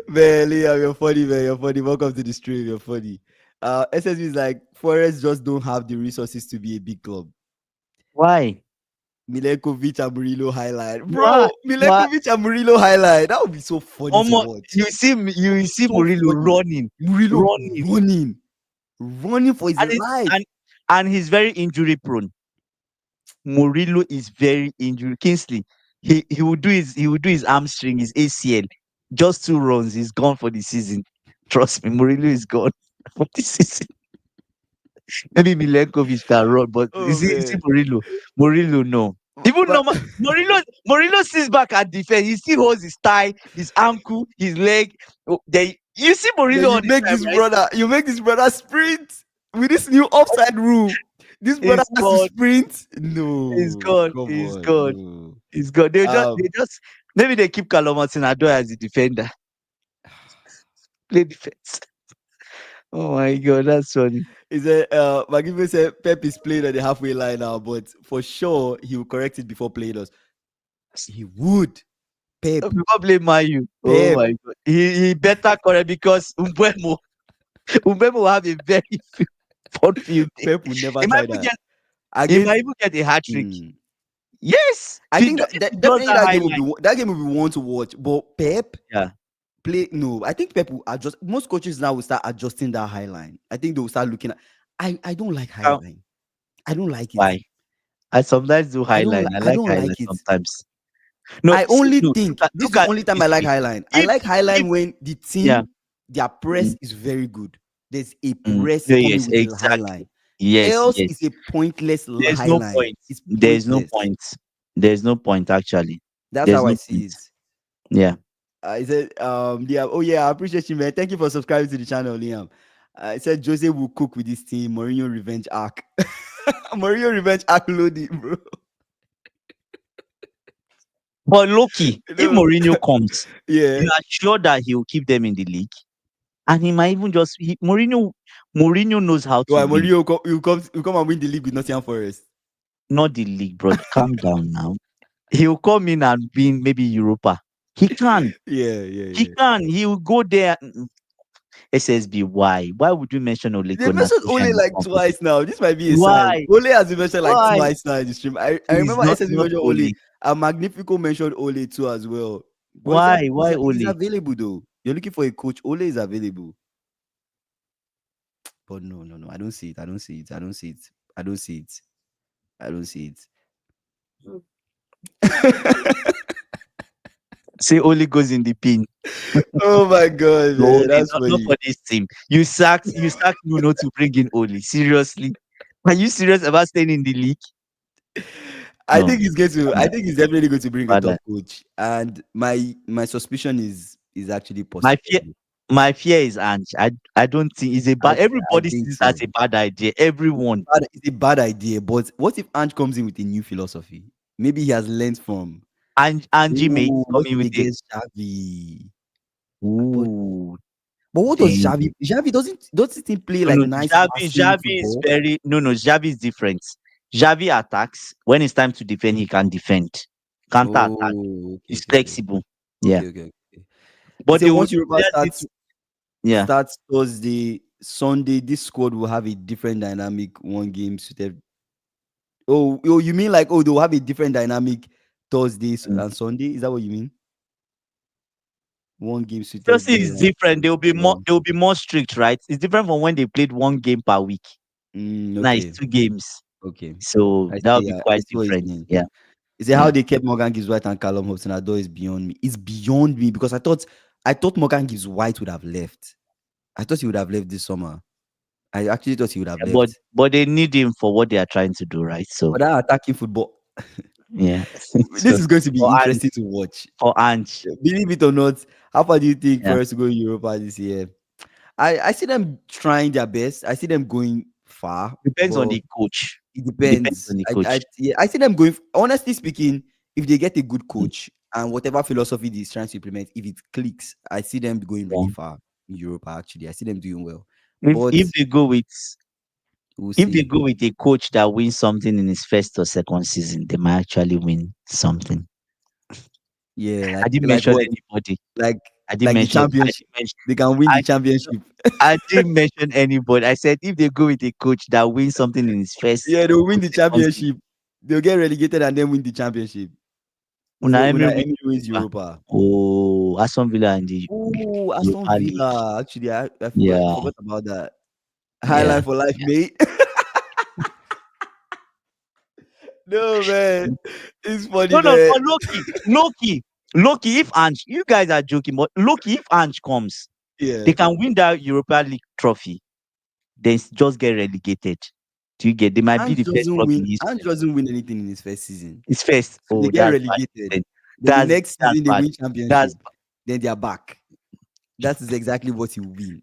Man, Liam, you're funny, man. You're funny. Welcome to the stream. You're funny. SSB is like, Forest just don't have the resources to be a big club. Why? Milenkovic and Murillo highlight. Why? Bro, Why? Milenkovic and Murillo highlight. That would be so funny to watch. You see So Murillo funny. running, Murillo running, running for his and life. and he's very injury prone. Murillo is very injury. Kingsley, he will do his hamstring, his ACL, just 2 runs. He's gone for the season. Trust me, Murillo is gone for the season. Maybe Milenkovic can run, but Oh is it man. Murillo? Murillo, no. Even But normal Murillo sits back at defense. He still holds his thigh, his ankle, his leg. Oh, you see then Murillo all the time, right? you make this brother sprint with this new offside rule. This brother He's has to gone. sprint. He's No, gone. come He's on, gone. no. He's gone. They Um, just maybe they keep Calomatin Ado as the defender. Play defense. Oh my god, that's funny. he said, Magifu said Pep is playing at the halfway line now, but for sure he will correct it before playing us. He would. Pep, People blame Mayu. Oh Pep. my god. He better correct because Umbemo will have a very few. fourth field day. Pep will never He might try even that get he might against. even get a hat trick. Mm. Yes. I think If he does definitely that that game will highlight. be one to watch. But Pep Yeah. play no. I think Pep will adjust. Most coaches now will start adjusting that high line. I think they will start looking at. I don't like high How- line. I don't like it. Why? I sometimes do highlight. I I like don't highlight like it. sometimes. No, I see, only no, think this look is the at only time you I like see, Highline. I if like if Highline when the yeah, team, their press mm, is very good. There's a press yeah, coming yes, with the Highline. exactly. Yes, Else, yes. it's a pointless There's no Highline. point. It's There's no pointless. point. There's no point actually. That's There's how I no see point. it. Yeah. I said, Liam, oh yeah, I appreciate you, man. Thank you for subscribing to the channel, Liam. I said Jose will cook with this team. Mourinho revenge arc. Mourinho revenge arc loading, bro. But Loki, You if know, Mourinho comes, yeah. you are sure that he will keep them in the league, and he might even just Mourinho knows how to Why win. Mourinho will come and win the league with Nottingham Forest? Not the league, bro. Calm down now. He'll come in and win maybe Europa. He can. Yeah, yeah, He yeah. can. He will go there. SSB, why? Why would you mention Ole They Gunnar mentioned Solskjaer Ole in this like conversation? twice now. This might be a sign. Why? Ole has been mentioned like Why? twice now in the stream. I Please, remember SSB not mentioned Ole. Ole. And Magnifico mentioned Ole too as well. But he said Why? Why he's Ole? available though. You're looking for a coach. Ole is available. But no, no, no. I don't see it. I don't see it. I don't see it. I don't see it. I don't see it. Say Ole goes in the pin. Oh my god, No, Ole, man. That's not funny. for this team. You sacked Nuno to bring in Ole. Seriously? Are you serious about staying in the league? I No. think he's going to. Calm I down. think he's definitely going to bring a Bad top life. coach. And my suspicion is actually My possible. fear my fear is Ange. I don't think it's a bad I everybody think sees it as so. a bad idea. Everyone. It's a bad idea. But what if Ange comes in with a new philosophy? Maybe he has learned from. Angie mate Ooh, what coming if with he a gets Xavi? But ooh. what does Then Xavi? Xavi doesn't he play no, like no, nice Xavi, passing Xavi is football? very no, no. Xavi is different. Xavi attacks when it's time to defend. He can defend, counter attack. Oh, okay, He's okay, okay, flexible. Yeah, okay, okay, okay. He but said they will once Europa players need to. Yeah, starts Thursday, Sunday, this squad will have a different dynamic. One game suited. Oh, you mean like they'll have a different dynamic Thursdays mm. and Sunday? Is that what you mean? One game suited Chelsea is them. different. They will be more. They will be more strict, right? It's different from when they played one game per week. Now it's Okay, 2 games, okay. so I that will see. be I quite see what you're different. saying. Yeah, Is it how yeah. they kept Morgan Gibbs White and Callum Hudson-Odoi is beyond me. It's beyond me because I thought Morgan Gibbs White would have left. I thought he would have left this summer. I actually thought he would have Yeah, but left. but they need him for what they are trying to do, right? So But that attacking football, yeah. this So is going to be for Ange, interesting to watch. for Ange, Believe it or not, how far do you think yeah. for us to go in Europa this year? I see them trying their best. I see them going far, Depends on but the coach. it It depends depends. on the coach. I see them going. Honestly speaking, if they get a good Mm, coach and whatever philosophy he's trying to implement, if it clicks, I see them going really yeah. far in Europa. Actually, I see them doing well, If but if they go with we'll if they see. go with a coach that wins something in his first or second season, they might actually win something. Yeah, I didn't like mention what? anybody. Like I didn't like the mention. I championship. didn't mention. They can win I the championship. I didn't mention anybody. I said if they go with a coach that wins something in his first Yeah, they'll or win the second season, championship. They'll get relegated and then win the championship. Una Emery Una win Emery wins Europa. Europa. Oh, Aston Villa in the Oh, Aston Europa League. Villa. Actually, I Yeah, forgot about that. yeah. Highlight for life, mate. No, man. It's funny, No, no, man. but Loki. If Ange, you guys are joking, but Loki, if Ange comes, they Yeah. can win that Europa League trophy, then just get relegated. Do you get? They might be the best club in Ange history. doesn't win anything in his first season. It's first. So they Oh, get that's bad. relegated. Then Then the next that's season they bad. win That's championship. Then they are back. That is exactly what he will win.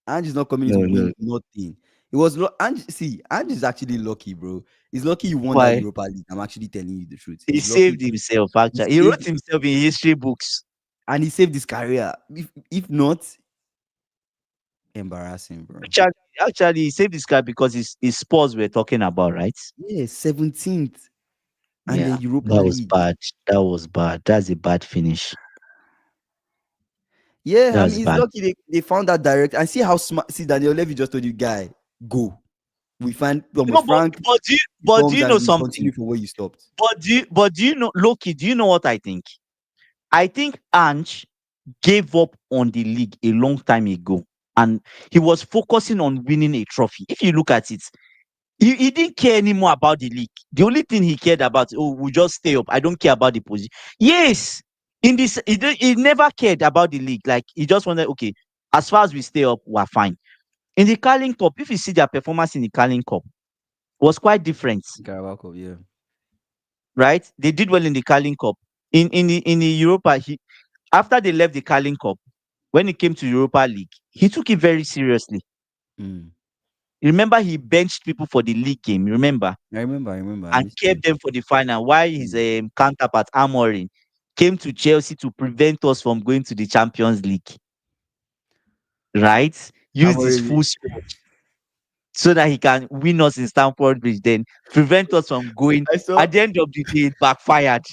Ange is not coming to no, win no. nothing. It was Ange. See, Ange is actually lucky, bro. He's lucky you won that Why? Europa League. I'm actually telling you the truth. He He's lucky. saved himself. He Actually, he saved wrote himself in history books. and he saved his career. If not, embarrassing, bro. Actually, actually, he saved this guy because his Spurs we're talking about, right? Yeah, 17th and Yeah, then Europa that was League. bad. That was bad. That's a bad finish. Yeah, I That's mean, it's bad. lucky they found that direct and see how smart. See, Daniel Levy just told you, guy, go. We find Thomas No, Frank but do comes you know and we something? continue from where you stopped. But do you know, Loki? Do you know what I think? I think Ange gave up on the league a long time ago, and he was focusing on winning a trophy. If you look at it, he didn't care anymore about the league. The only thing he cared about, oh, we just stay up. I don't care about the position. Yes, in this, he never cared about the league. Like he just wanted, okay, as far as we stay up, we're fine. In the Carling Cup, if you see their performance in the Carling Cup, was quite different, Carabao Cup, yeah. right? They did well in the Carling Cup. In the Europa, after they left the Carling Cup, when it came to Europa League, he took it very seriously. Mm. Remember, he benched people for the league game. Remember, I remember. I and missed kept it. them for the final. Why his Mm. counterpart Amorim came to Chelsea to prevent us from going to the Champions League, right? Used his Amorim, full squad so that he can win us in Stamford Bridge, then prevent us from going. I saw At the end of the day, it backfired.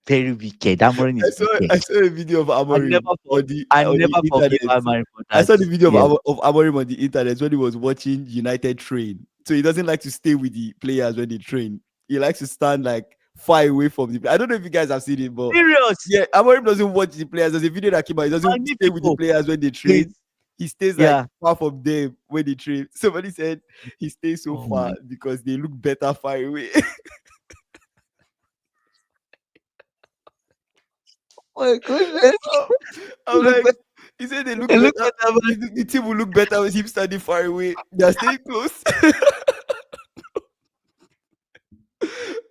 Very wicked. Amorim I is saw wicked. I saw a video of I Amorim never, for, I on the never forgive internet. Amorim for I that. saw the video Yeah. of Amorim on the internet when he was watching United train. So he doesn't like to stay with the players when they train. He likes to stand like far away from the. I don't know if you guys have seen it, but Serious. yeah, Amorim doesn't watch the players. There's a video that came out. He doesn't stay with the Magnifico. players when they He's, train. He stays like yeah. far from them when they train. Somebody said he stays so Oh my, far because they look better far away. my goodness. Oh, I'm Look, like, he said they look look better. at Amorim. The team will look better with him standing far away. They're staying close.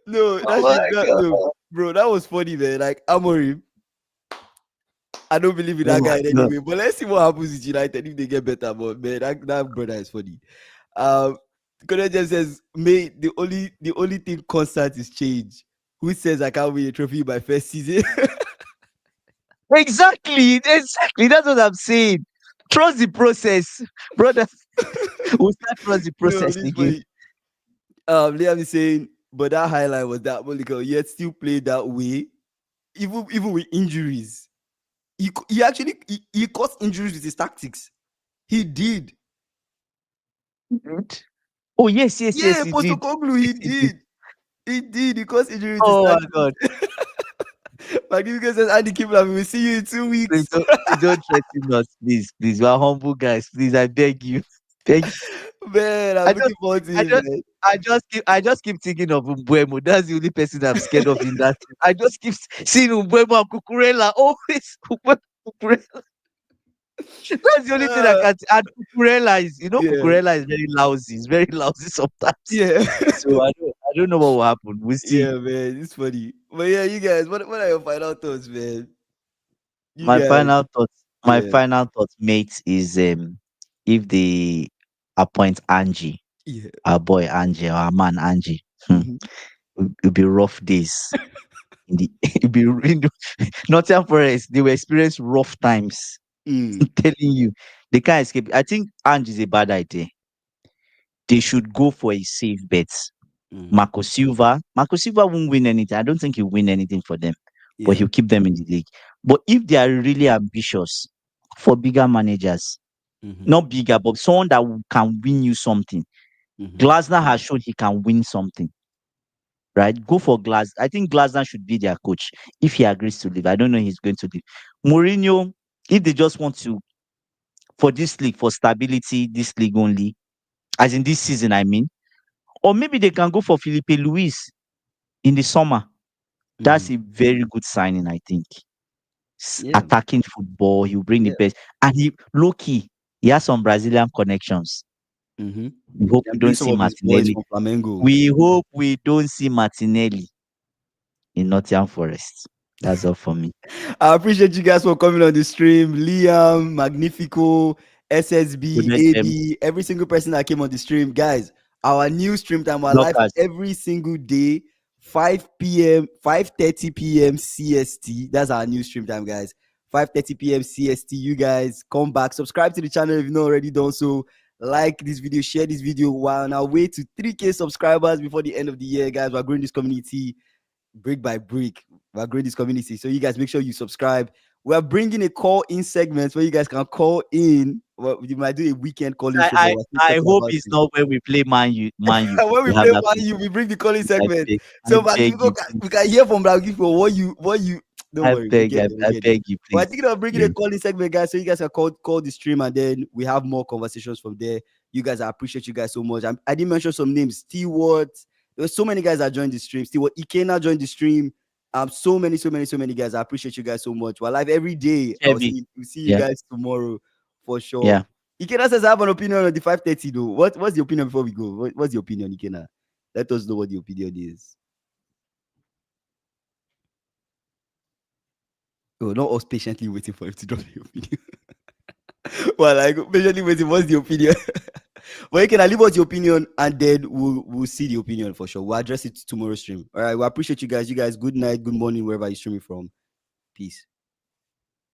No, Oh that shit. my No, God. bro, that was funny, man. Like Amorim, I don't believe in Oh that my guy in any God. way. But let's see what happens with United if they get better. But man, that brother is funny. Um, Korea just says, "Mate, the only thing constant is change." Who says I can't win a trophy in my first season? Exactly. Exactly. That's what I'm saying. Trust the process, brother. We'll start trust the No, process this again. funny. Liam is saying, but that highlight was that Monica yet still played that way, even with injuries. He actually he caused injuries with his tactics. He did. Good. Oh, yes, yes, yes, Yeah, he did. Postacoglu, he Yes, he did. did. He did. He caused injuries with his Oh my tactics. God. Magnificent says, Andy Kibla, we will see you in 2 Please weeks. don't threaten us, please. Please. We're humble guys. Please, I beg you. Beg you. Man, I'm I just looking forward to I it, just man. I just keep thinking of Umbuemo. That's the only person I'm scared of in that team. I just keep seeing Umbuemo and Cucurella. Always Umbuemo, Cucurella. That's the only thing I Uh, can. And Cucurella is, yeah. Cucurella is very lousy. He's very lousy sometimes. Yeah. So I don't know what will happen. We'll see. Yeah, man. It's funny. But yeah, you guys, what are your final thoughts, man? You My guys. final thoughts. My Yeah. final thoughts, mate, is if they appoint Angie, Yeah. our boy Angie, our man Angie, Mhm. it'll be rough days. It'll be Nottingham Forest. They will experience rough times. I'm Mm. telling you, they can't escape. I think Angie is a bad idea. They should go for a safe bet. Mm. Marco Silva. Marco Silva won't win anything. I don't think he'll win anything for them, but Yeah. he'll keep them in the league. But if they are really ambitious for bigger managers, Mhm. not bigger, but someone that can win you something. Mhm. Glasner has shown he can win something, right? Go for Glass. I think Glasner should be their coach if he agrees to leave. I don't know if he's going to leave. Mourinho, if they just want to, for this league, for stability, this league only, as in this season, I mean, or maybe they can go for Felipe Luis in the summer. That's Mhm. a very good signing, I think. Yeah. Attacking football, he'll bring the Yeah. best. And low key, he has some Brazilian connections. Mhm. We hope we And bring don't some see of his boys Martinelli. from Flamengo. We hope we don't see Martinelli in Nottingham Forest. That's all for me. I appreciate you guys for coming on the stream. Liam, Magnifico, Good SSB, night, AD, every single person that came on the stream. Guys, our new stream time, we're live blockers. every single day, 5 p.m., 5:30 p.m. CST. That's our new stream time, guys. 5:30 p.m. CST. You guys come back. Subscribe to the channel if you've not already done so. Like this video, share this video. We're on our way to 3K subscribers before the end of the year, guys. We're growing this community brick by brick. We're growing this community. So you guys make sure you subscribe. We are bringing a call-in segment where you guys can call in. Well, you might do a weekend calling show, but I we're still I talking hope about it's it. not when we play Man U. And when we We have play that Man problem. U, we bring the calling I segment. beg, I So beg you, we please. can hear from Blagipo what you. Don't worry, we'll get there. We'll I get there. beg you, But I please. think I'm bringing Yeah. a calling segment, guys, so you guys can call the stream, and then we have more conversations from there. You guys, I appreciate you guys so much. I didn't mention some names. Stewart. There were so many guys that joined the stream. Stewart Ikena joined the stream. So many guys. I appreciate you guys so much. We're live every day. Chevy. We'll see you Yeah. guys tomorrow for sure. Yeah. Ikena says I have an opinion on the 5:30 though. What's the opinion before we go? What's the opinion, Ikena? Let us know what the opinion is. Oh, not us patiently waiting for him to drop the opinion. Well, like patiently waiting. What's the opinion? Well, Ikena, leave us your opinion, and then we'll see the opinion for sure. We'll address it tomorrow stream. All right. We appreciate you guys. You guys, good night, good morning, wherever you're streaming from. Peace.